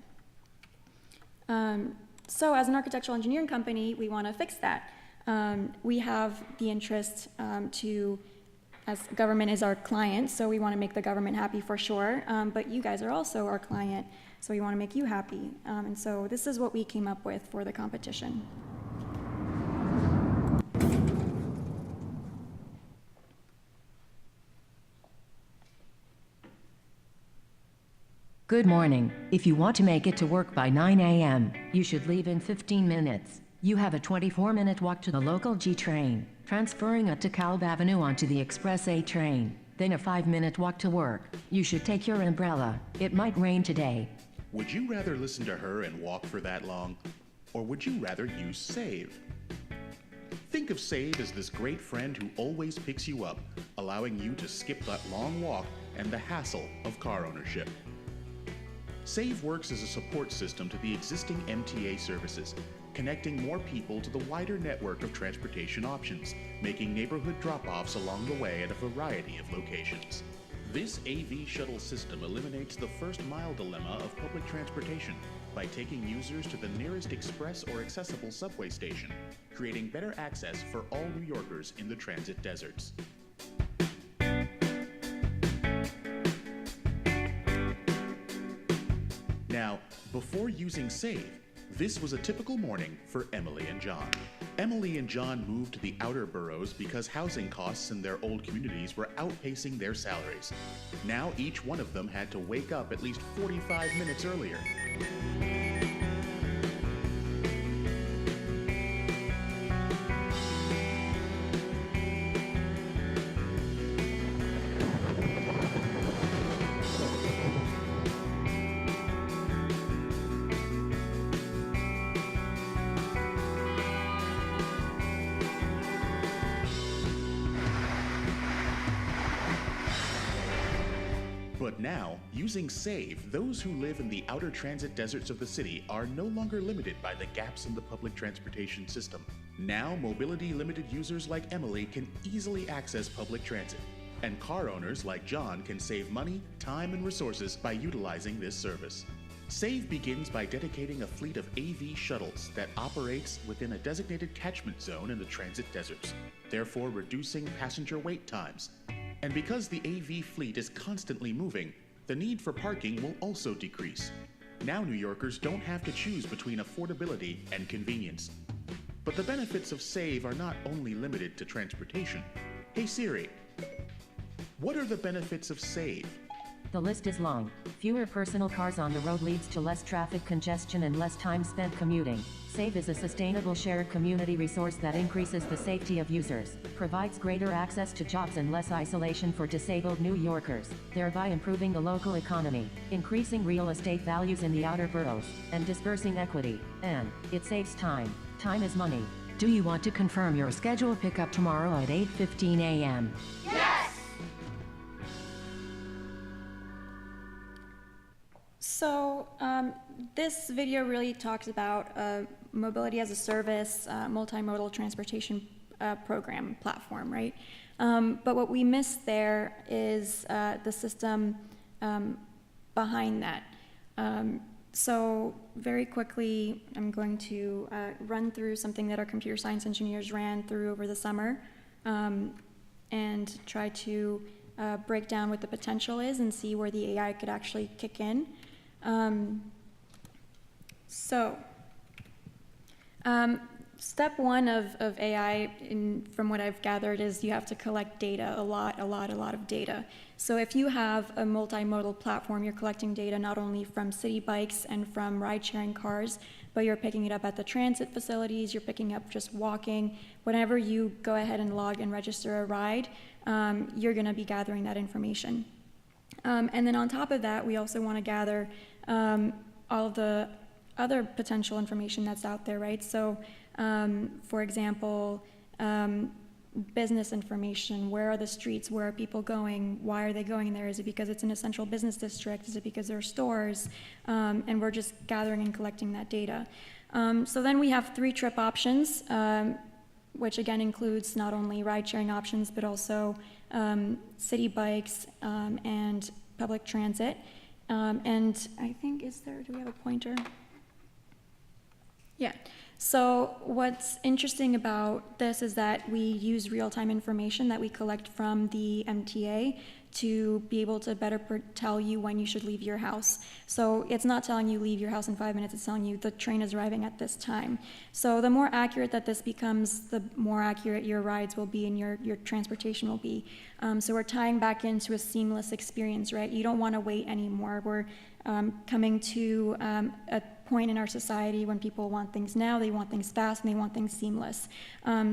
S2: So as an architectural engineering company, we want to fix that. We have the interest as government is our client, so we want to make the government happy for sure, but you guys are also our client, so we want to make you happy. And so this is what we came up with for the competition.
S9: Good morning. If you want to make it to work by 9 a.m., you should leave in 15 minutes. You have a 24-minute walk to the local G train, transferring at DeKalb Avenue onto the Express A train, then a 5-minute walk to work. You should take your umbrella. It might rain today.
S10: Would you rather listen to her and walk for that long? Or would you rather use Save? Think of Save as this great friend who always picks you up, allowing you to skip that long walk and the hassle of car ownership. Save works as a support system to the existing MTA services, connecting more people to the wider network of transportation options, making neighborhood drop-offs along the way at a variety of locations. This AV shuttle system eliminates the first-mile dilemma of public transportation by taking users to the nearest express or accessible subway station, creating better access for all New Yorkers in the transit deserts. Now, before using Save, this was a typical morning for Emily and John. Emily and John moved to the outer boroughs because housing costs in their old communities were outpacing their salaries. Now each one of them had to wake up at least 45 minutes earlier. But now, using Save, those who live in the outer transit deserts of the city are no longer limited by the gaps in the public transportation system. Now, mobility-limited users like Emily can easily access public transit, and car owners like John can save money, time, and resources by utilizing this service. Save begins by dedicating a fleet of AV shuttles that operates within a designated catchment zone in the transit deserts, therefore reducing passenger wait times. And because the AV fleet is constantly moving, the need for parking will also decrease. Now New Yorkers don't have to choose between affordability and convenience. But the benefits of Save are not only limited to transportation. Hey Siri, what are the benefits of Save?
S9: The list is long. Fewer personal cars on the road leads to less traffic congestion and less time spent commuting. Save is a sustainable shared community resource that increases the safety of users, provides greater access to jobs and less isolation for disabled New Yorkers, thereby improving the local economy, increasing real estate values in the outer boroughs, and dispersing equity. And it saves time. Time is money. Do you want to confirm your scheduled pickup tomorrow at 8:15 a.m.?
S2: So this video really talks about mobility as a service, multimodal transportation program platform, right? But what we missed there is the system behind that. So very quickly, I'm going to run through something that our computer science engineers ran through over the summer and try to break down what the potential is and see where the AI could actually kick in. Step one of AI, from what I've gathered, is you have to collect data, a lot of data. So if you have a multimodal platform, you're collecting data not only from city bikes and from ride-sharing cars, but you're picking it up at the transit facilities, you're picking up just walking. Whenever you go ahead and log and register a ride, you're gonna be gathering that information. And then on top of that, we also want to gather all of the other potential information that's out there, right? So, for example, business information. Where are the streets? Where are people going? Why are they going there? Is it because it's an essential business district? Is it because there are stores? And we're just gathering and collecting that data. So then we have 3 trip options, which again includes not only ride-sharing options, but also city bikes and public transit. And I think, do we have a pointer? Yeah. So what's interesting about this is that we use real-time information that we collect from the MTA to be able to better tell you when you should leave your house. So it's not telling you leave your house in 5 minutes, it's telling you the train is arriving at this time. So the more accurate that this becomes, the more accurate your rides will be and your transportation will be. So we're tying back into a seamless experience, right? You don't want to wait anymore. We're coming to a point in our society when people want things now, they want things fast, and they want things seamless.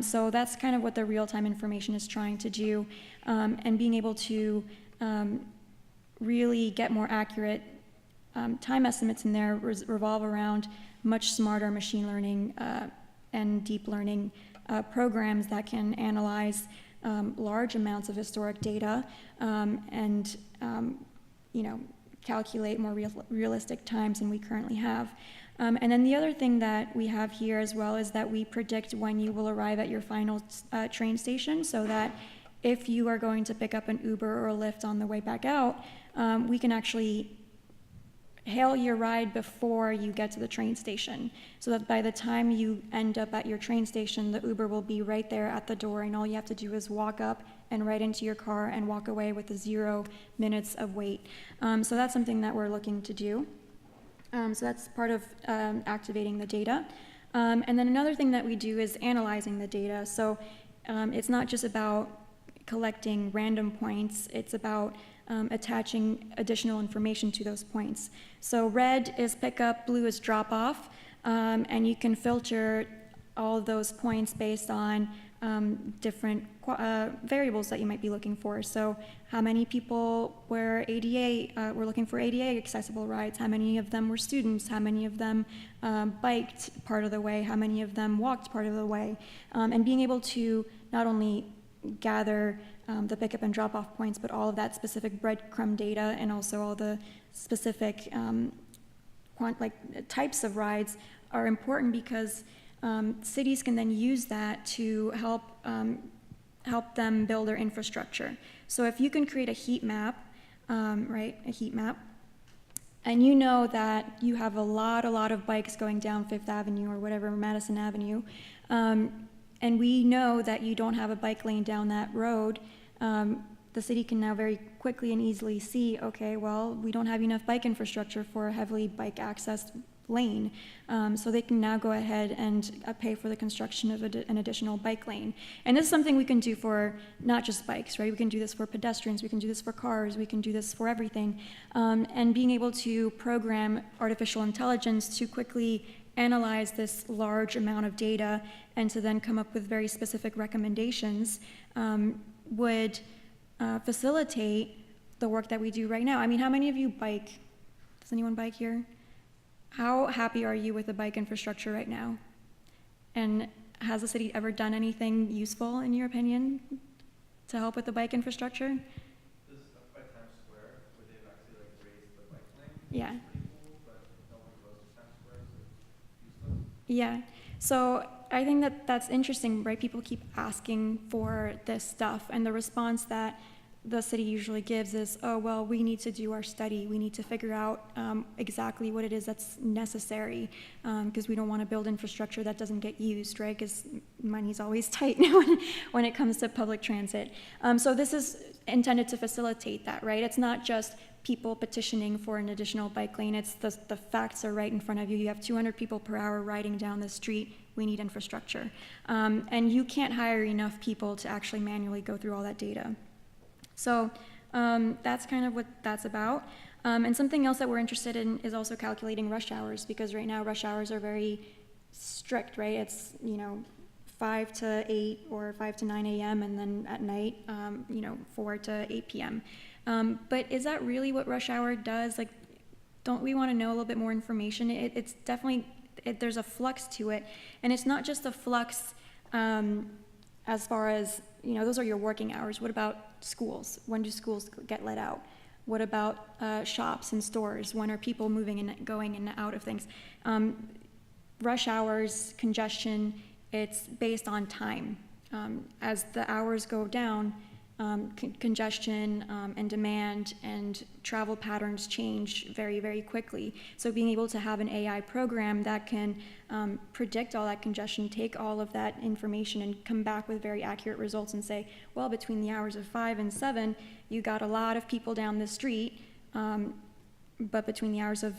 S2: So that's kind of what the real-time information is trying to do, and being able to really get more accurate time estimates in there revolve around much smarter machine learning and deep learning programs that can analyze large amounts of historic data and calculate more realistic times than we currently have. And then the other thing that we have here as well is that we predict when you will arrive at your final train station, so that if you are going to pick up an Uber or a Lyft on the way back out, we can actually hail your ride before you get to the train station, so that by the time you end up at your train station, the Uber will be right there at the door, and all you have to do is walk up and right into your car and walk away with 0 minutes of wait. So that's something that we're looking to do. So that's part of activating the data. And then another thing that we do is analyzing the data. So it's not just about collecting random points, it's about attaching additional information to those points. So red is pickup, blue is drop off, and you can filter all of those points based on different variables that you might be looking for. So how many people were looking for ADA accessible rides, how many of them were students, how many of them biked part of the way, how many of them walked part of the way, and being able to not only gather the pickup and drop-off points, but all of that specific breadcrumb data and also all the specific types of rides are important, because cities can then use that to help them build their infrastructure. So if you can create a heat map, a heat map, and you know that you have a lot of bikes going down Fifth Avenue or whatever, Madison Avenue, and we know that you don't have a bike lane down that road, the city can now very quickly and easily see, okay, well, we don't have enough bike infrastructure for a heavily bike accessed lane. So they can now go ahead and pay for the construction of an additional bike lane. And this is something we can do for not just bikes, right? We can do this for pedestrians, we can do this for cars, we can do this for everything. And being able to program artificial intelligence to quickly analyze this large amount of data and to then come up with very specific recommendations would facilitate the work that we do right now. I mean, how many of you bike? Does anyone bike here? How happy are you with the bike infrastructure right now? And has the city ever done anything useful, in your opinion, to help with the bike infrastructure?
S11: This is up by Times Square, where they've actually raised the bike lane.
S2: Yeah.
S11: It's pretty cool, but no one goes to Times Square, so it's useless.
S2: Yeah. So I think that's interesting, right? People keep asking for this stuff, and the response that the city usually gives is, oh, well, we need to do our study. We need to figure out exactly what it is that's necessary, because we don't want to build infrastructure that doesn't get used, right? Because money's always tight when it comes to public transit. So this is intended to facilitate that, right? It's not just people petitioning for an additional bike lane. It's the facts are right in front of you. You have 200 people per hour riding down the street. We need infrastructure. And you can't hire enough people to actually manually go through all that data. So that's kind of what that's about. And something else that we're interested in is also calculating rush hours, because right now rush hours are very strict, right? It's, 5 to 8 or 5 to 9 a.m. and then at night, 4 to 8 p.m. But is that really what rush hour does? Like, don't we want to know a little bit more information? It's definitely, there's a flux to it. And it's not just a flux as far as, those are your working hours. What about schools? When do schools get let out? What about shops and stores? When are people moving and going in and out of things? Rush hours, congestion, it's based on time. As the hours go down, congestion and demand and travel patterns change very, very quickly. So being able to have an AI program that can predict all that congestion, take all of that information and come back with very accurate results and say, well, between the hours of 5 and 7, you got a lot of people down the street, but between the hours of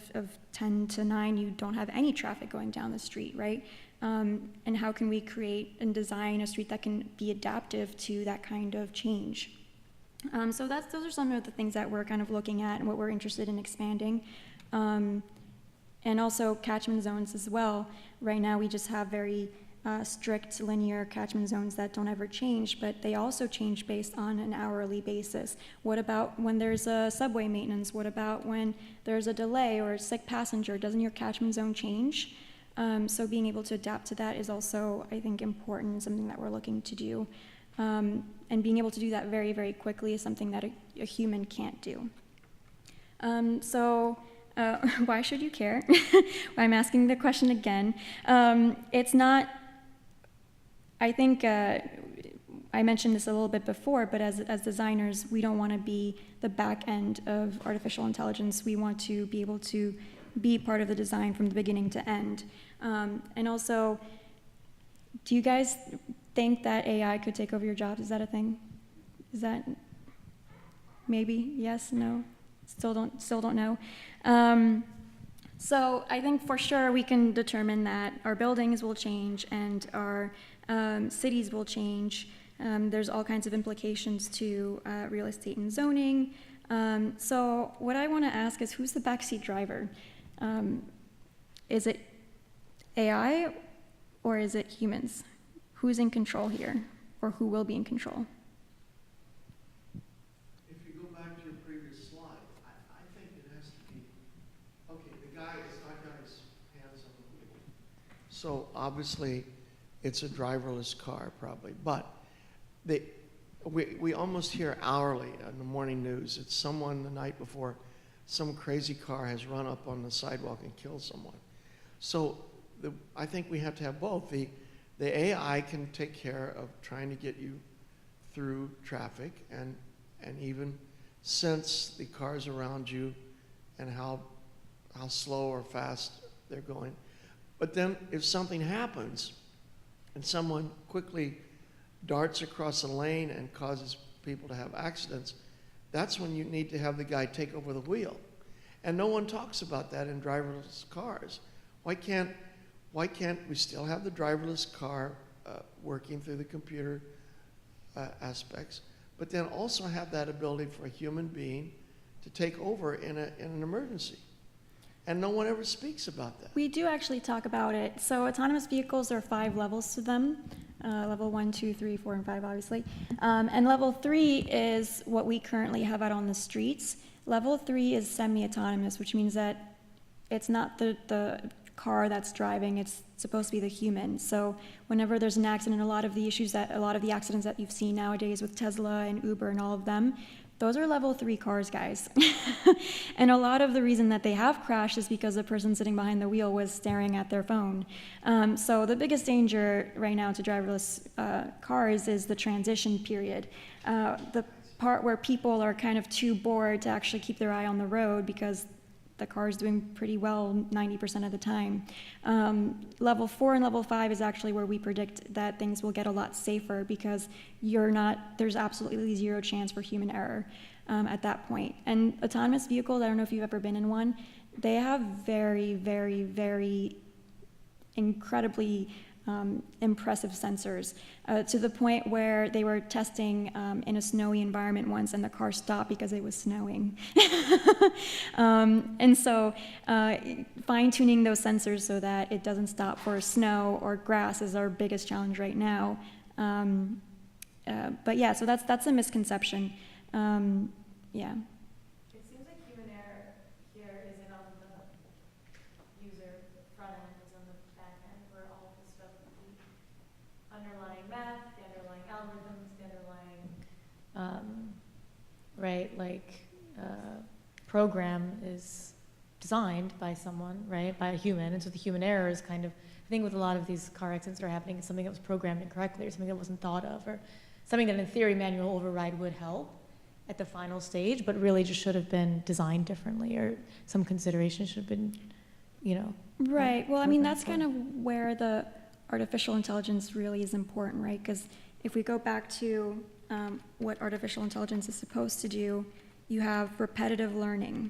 S2: 10 to 9, you don't have any traffic going down the street, right? And how can we create and design a street that can be adaptive to that kind of change? So those are some of the things that we're kind of looking at and what we're interested in expanding. And also catchment zones as well. Right now we just have very strict linear catchment zones that don't ever change, but they also change based on an hourly basis. What about when there's a subway maintenance? What about when there's a delay or a sick passenger? Doesn't your catchment zone change? So being able to adapt to that is also, I think, important, something that we're looking to do. And being able to do that very, very quickly is something that a human can't do. Why should you care? I'm asking the question again. It's not, I think, I mentioned this a little bit before, but as designers, we don't want to be the back end of artificial intelligence. We want to be able to be part of the design from the beginning to end. And also, do you guys think that AI could take over your jobs? Is that a thing? Is that maybe? Yes? No? Still don't know. So I think for sure we can determine that our buildings will change and our cities will change. There's all kinds of implications to real estate and zoning. So what I want to ask is, who's the backseat driver? Is it AI or is it humans? Who's in control here, or who will be in control?
S7: If you go back to your previous slide, I think it has to be, okay, the guy, it's not guy's hands on the wheel. So obviously, it's a driverless car probably, but we almost hear hourly in the morning news. It's someone the night before, some crazy car has run up on the sidewalk and killed someone. So I think we have to have both. The AI can take care of trying to get you through traffic and even sense the cars around you and how slow or fast they're going. But then if something happens and someone quickly darts across a lane and causes people to have accidents, that's when you need to have the guy take over the wheel. And no one talks about that in driverless cars. Why can't we still have the driverless car working through the computer aspects, but then also have that ability for a human being to take over in an emergency? And no one ever speaks about that.
S2: We do actually talk about it. So autonomous vehicles, there are 5 levels to them. Level 1, 2, 3, 4, and 5, obviously. And level 3 is what we currently have out on the streets. Level 3 is semi-autonomous, which means that it's not the car that's driving, it's supposed to be the human. So whenever there's an accident, a lot of the accidents that you've seen nowadays with Tesla and Uber and all of them, those are level 3 cars, guys. And a lot of the reason that they have crashed is because the person sitting behind the wheel was staring at their phone. So the biggest danger right now to driverless cars is the transition period. The part where people are kind of too bored to actually keep their eye on the road because the car is doing pretty well 90% of the time. Level 4 and level 5 is actually where we predict that things will get a lot safer because there's absolutely 0 chance for human error at that point. And autonomous vehicles, I don't know if you've ever been in one, they have very, very, very incredibly impressive sensors to the point where they were testing in a snowy environment once and the car stopped because it was snowing. And so fine-tuning those sensors so that it doesn't stop for snow or grass is our biggest challenge right now. But yeah, so that's a misconception. Yeah.
S4: It seems like human error here isn't on the user front end, it's on the back end where all the stuff, the underlying math, the underlying algorithms, the underlying,
S12: program is designed by someone, right, by a human, and so the human error is kind of, I think with a lot of these car accidents that are happening, it's something that was programmed incorrectly or something that wasn't thought of, or something that in theory manual override would help at the final stage, but really just should have been designed differently, or some consideration should have been, you know.
S2: Right. Well, I mean, that's kind of where the artificial intelligence really is important, right? Because if we go back to what artificial intelligence is supposed to do, you have repetitive learning.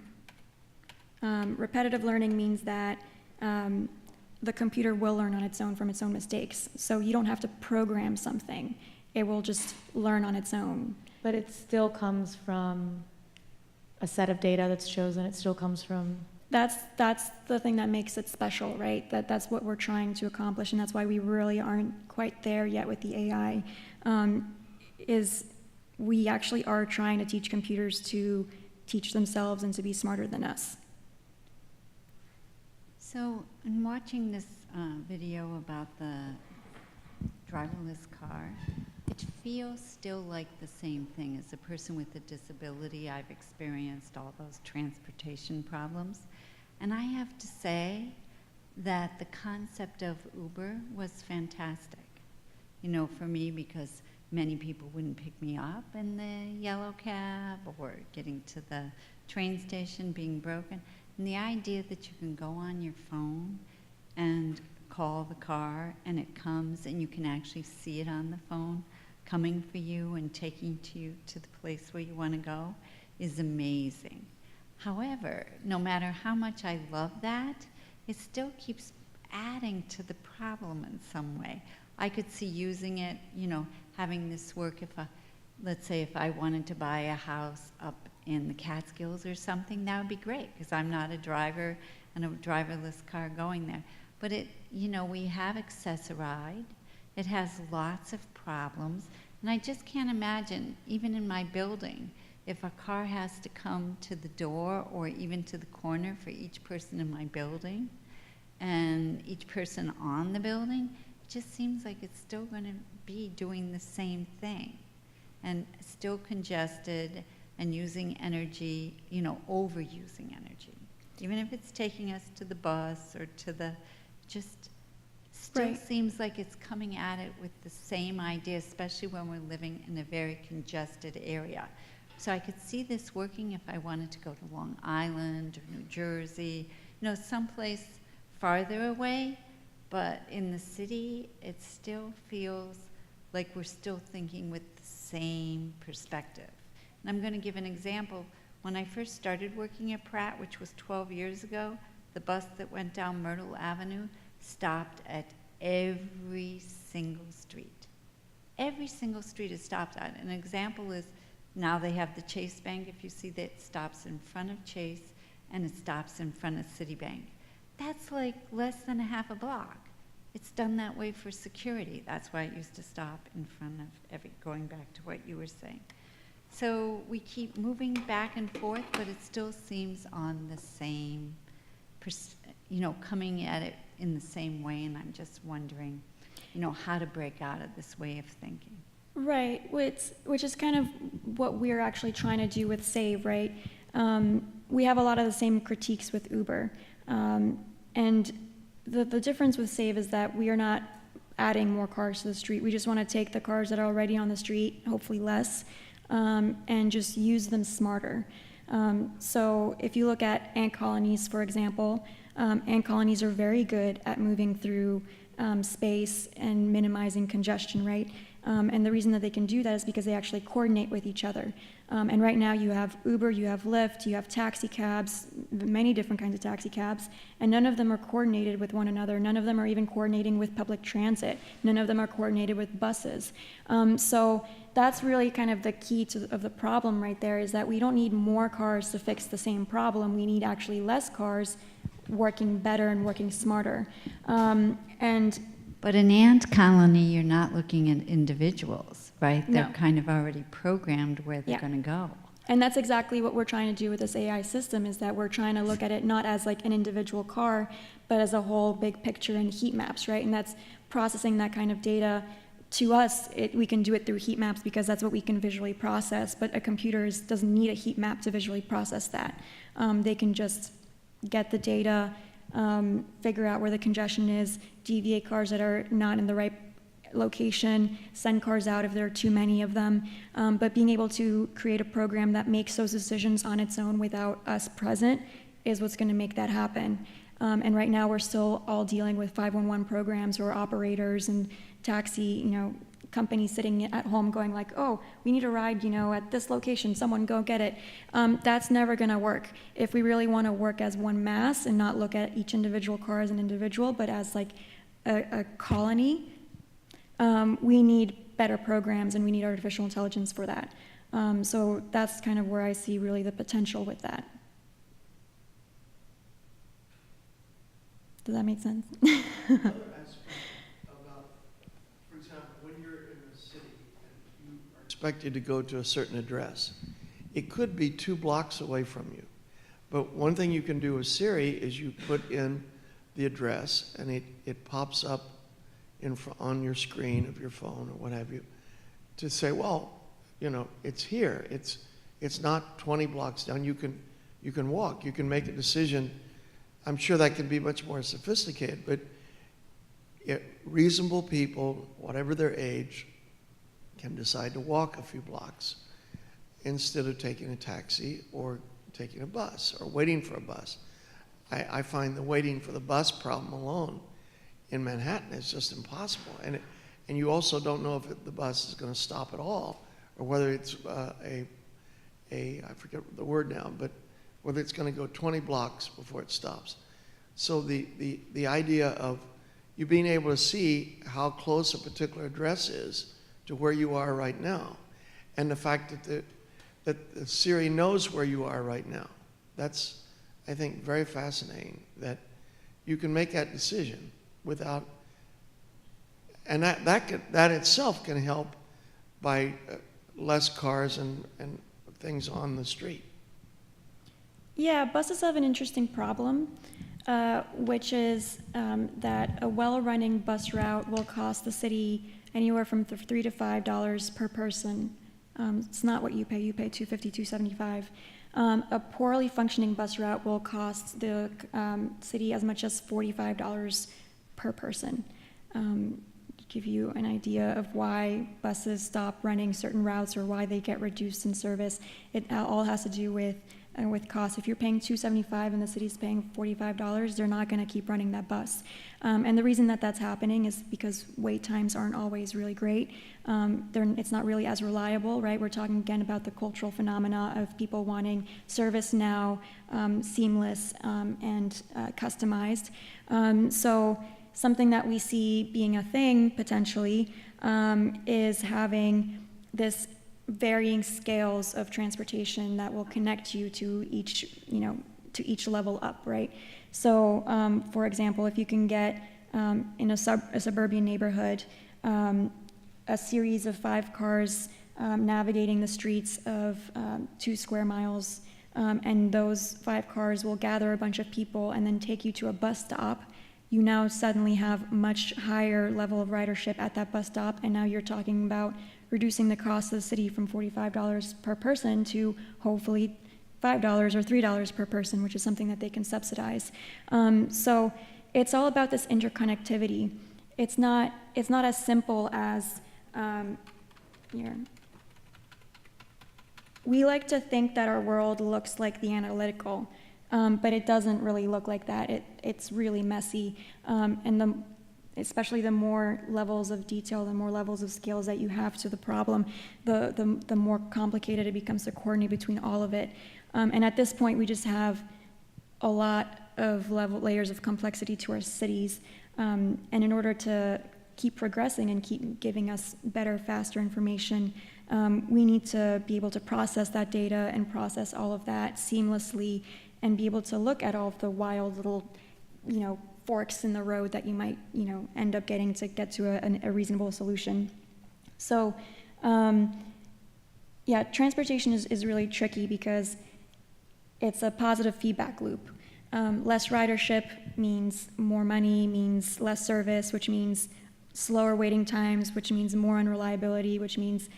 S2: Repetitive learning means that the computer will learn on its own from its own mistakes. So you don't have to program something. It will just learn on its own.
S12: But it still comes from a set of data that's chosen. It still comes from...
S2: That's the thing that makes it special, right? That's what we're trying to accomplish, and that's why we really aren't quite there yet with the AI, is we actually are trying to teach computers to teach themselves and to be smarter than us.
S13: So, in watching this video about the driverless car, it feels still like the same thing. As a person with a disability, I've experienced all those transportation problems. And I have to say that the concept of Uber was fantastic. You know, for me, because many people wouldn't pick me up in the yellow cab, or getting to the train station being broken. And the idea that you can go on your phone and call the car and it comes and you can actually see it on the phone coming for you and taking you to the place where you want to go is amazing. However, no matter how much I love that, it still keeps adding to the problem in some way. I could see using it, you know, having this work if let's say if I wanted to buy a house up in the Catskills or something, that would be great, because I'm not a driver and a driverless car going there. But it, you know, we have accessoride. It has lots of problems. And I just can't imagine, even in my building, if a car has to come to the door or even to the corner for each person in my building and each person on the building, it just seems like it's still going to be doing the same thing and still congested and using energy, you know, overusing energy. Even if it's taking us to the bus or to the, just still seems like it's coming at it with the same idea, especially when we're living in a very congested area. So I could see this working if I wanted to go to Long Island or New Jersey, you know, someplace farther away, but in the city, it still feels like we're still thinking with the same perspective. And I'm going to give an example. When I first started working at Pratt, which was 12 years ago, the bus that went down Myrtle Avenue stopped at every single street. Every single street is stopped at. An example is now they have the Chase Bank. If you see that, it stops in front of Chase and it stops in front of Citibank. That's like less than a half a block. It's done that way for security. That's why it used to stop in front of going back to what you were saying. So we keep moving back and forth, but it still seems on the same, you know, coming at it in the same way, and I'm just wondering, you know, how to break out of this way of thinking.
S2: Right, which is kind of what we're actually trying to do with Save, right? We have a lot of the same critiques with Uber, and the difference with Save is that we are not adding more cars to the street. We just want to take the cars that are already on the street, hopefully less, and just use them smarter. So if you look at ant colonies, for example, ant colonies are very good at moving through space and minimizing congestion, right? And the reason that they can do that is because they actually coordinate with each other. And right now you have Uber, you have Lyft, you have taxi cabs, many different kinds of taxi cabs, and none of them are coordinated with one another. None of them are even coordinating with public transit. None of them are coordinated with buses. So that's really kind of the key of the problem right there, is that we don't need more cars to fix the same problem. We need actually less cars working better and working smarter.
S13: But in ant colony, you're not looking at individuals, right?
S2: No.
S13: They're kind of already programmed where they're going to go.
S2: And that's exactly what we're trying to do with this AI system, is that we're trying to look at it not as like an individual car, but as a whole big picture and heat maps, right? And that's processing that kind of data. To us, we can do it through heat maps because that's what we can visually process, but a computer doesn't need a heat map to visually process that. They can just get the data, figure out where the congestion is, deviate cars that are not in the right location, send cars out if there are too many of them, but being able to create a program that makes those decisions on its own without us present is what's going to make that happen. And right now we're still all dealing with 511 programs or operators and taxi, companies sitting at home going like, oh, we need a ride, at this location, someone go get it. That's never going to work. If we really want to work as one mass and not look at each individual car as an individual, but as like a colony, we need better programs and we need artificial intelligence for that. So that's kind of where I see really the potential with that. Does that make sense?
S7: Another aspect about, for example, when you're in a city and you are expected to go to a certain address, it could be 2 blocks away from you. But one thing you can do with Siri is you put in the address and it pops up on your screen of your phone or what have you to say, well, it's here. It's not 20 blocks down. You can walk. You can make a decision. I'm sure that can be much more sophisticated, but reasonable people, whatever their age, can decide to walk a few blocks instead of taking a taxi or taking a bus or waiting for a bus. I find the waiting for the bus problem alone in Manhattan is just impossible. And you also don't know if the bus is going to stop at all or whether it's I forget the word now, but whether it's going to go 20 blocks before it stops. So the idea of you being able to see how close a particular address is to where you are right now, and the fact that the Siri knows where you are right now, that's, I think, very fascinating, that you can make that decision without, and that itself can help by less cars and things on the street.
S2: Yeah, buses have an interesting problem, which is that a well-running bus route will cost the city anywhere from $3 to $5 per person. It's not what you pay. You pay $2.50, $2.75. A poorly functioning bus route will cost the city as much as $45 per person. Give you an idea of why buses stop running certain routes or why they get reduced in service. It all has to do with cost. If you're paying $2.75 and the city's paying $45, they're not going to keep running that bus. And the reason that that's happening is because wait times aren't always really great. It's not really as reliable, right? We're talking again about the cultural phenomena of people wanting service now, seamless, and customized. So something that we see being a thing potentially is having this varying scales of transportation that will connect you to each level up, right? So, for example, if you can get in a suburban neighborhood, a series of 5 cars navigating the streets of 2 square miles, and those 5 cars will gather a bunch of people and then take you to a bus stop, you now suddenly have much higher level of ridership at that bus stop, and now you're talking about reducing the cost of the city from $45 per person to hopefully $5 or $3 per person, which is something that they can subsidize. So it's all about this interconnectivity. It's not as simple as here. We like to think that our world looks like the analytical, but it doesn't really look like that. It's really messy, and especially the more levels of detail, the more levels of scales that you have to the problem, the more complicated it becomes to coordinate between all of it. And at this point, we just have a lot of layers of complexity to our cities. And in order to keep progressing and keep giving us better, faster information, we need to be able to process that data and process all of that seamlessly and be able to look at all of the wild little, forks in the road that you might, end up getting to get to a reasonable solution. So, yeah, transportation is really tricky because it's a positive feedback loop. Less ridership means more money, means less service, which means slower waiting times, which means more unreliability, which means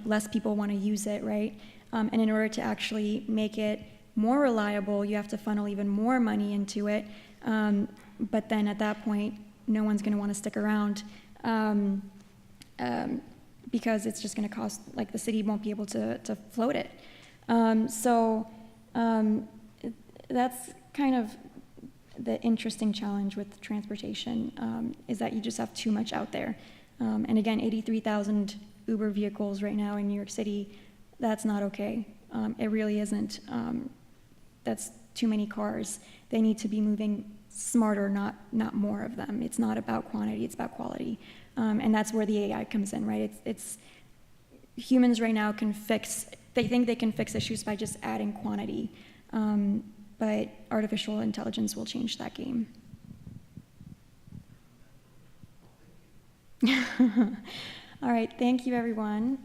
S2: less people want to use it, right? And in order to actually make it more reliable, you have to funnel even more money into it. But then at that point, no one's going to want to stick around. because it's just going to cost, like the city won't be able to float it. That's kind of the interesting challenge with transportation, is that you just have too much out there. And again, 83,000 Uber vehicles right now in New York City, that's not okay. It really isn't. That's too many cars. They need to be moving smarter, not more of them. It's not about quantity, it's about quality. And that's where the AI comes in, right? It's humans right now they think they can fix issues by just adding quantity. But artificial intelligence will change that game. All right, thank you everyone.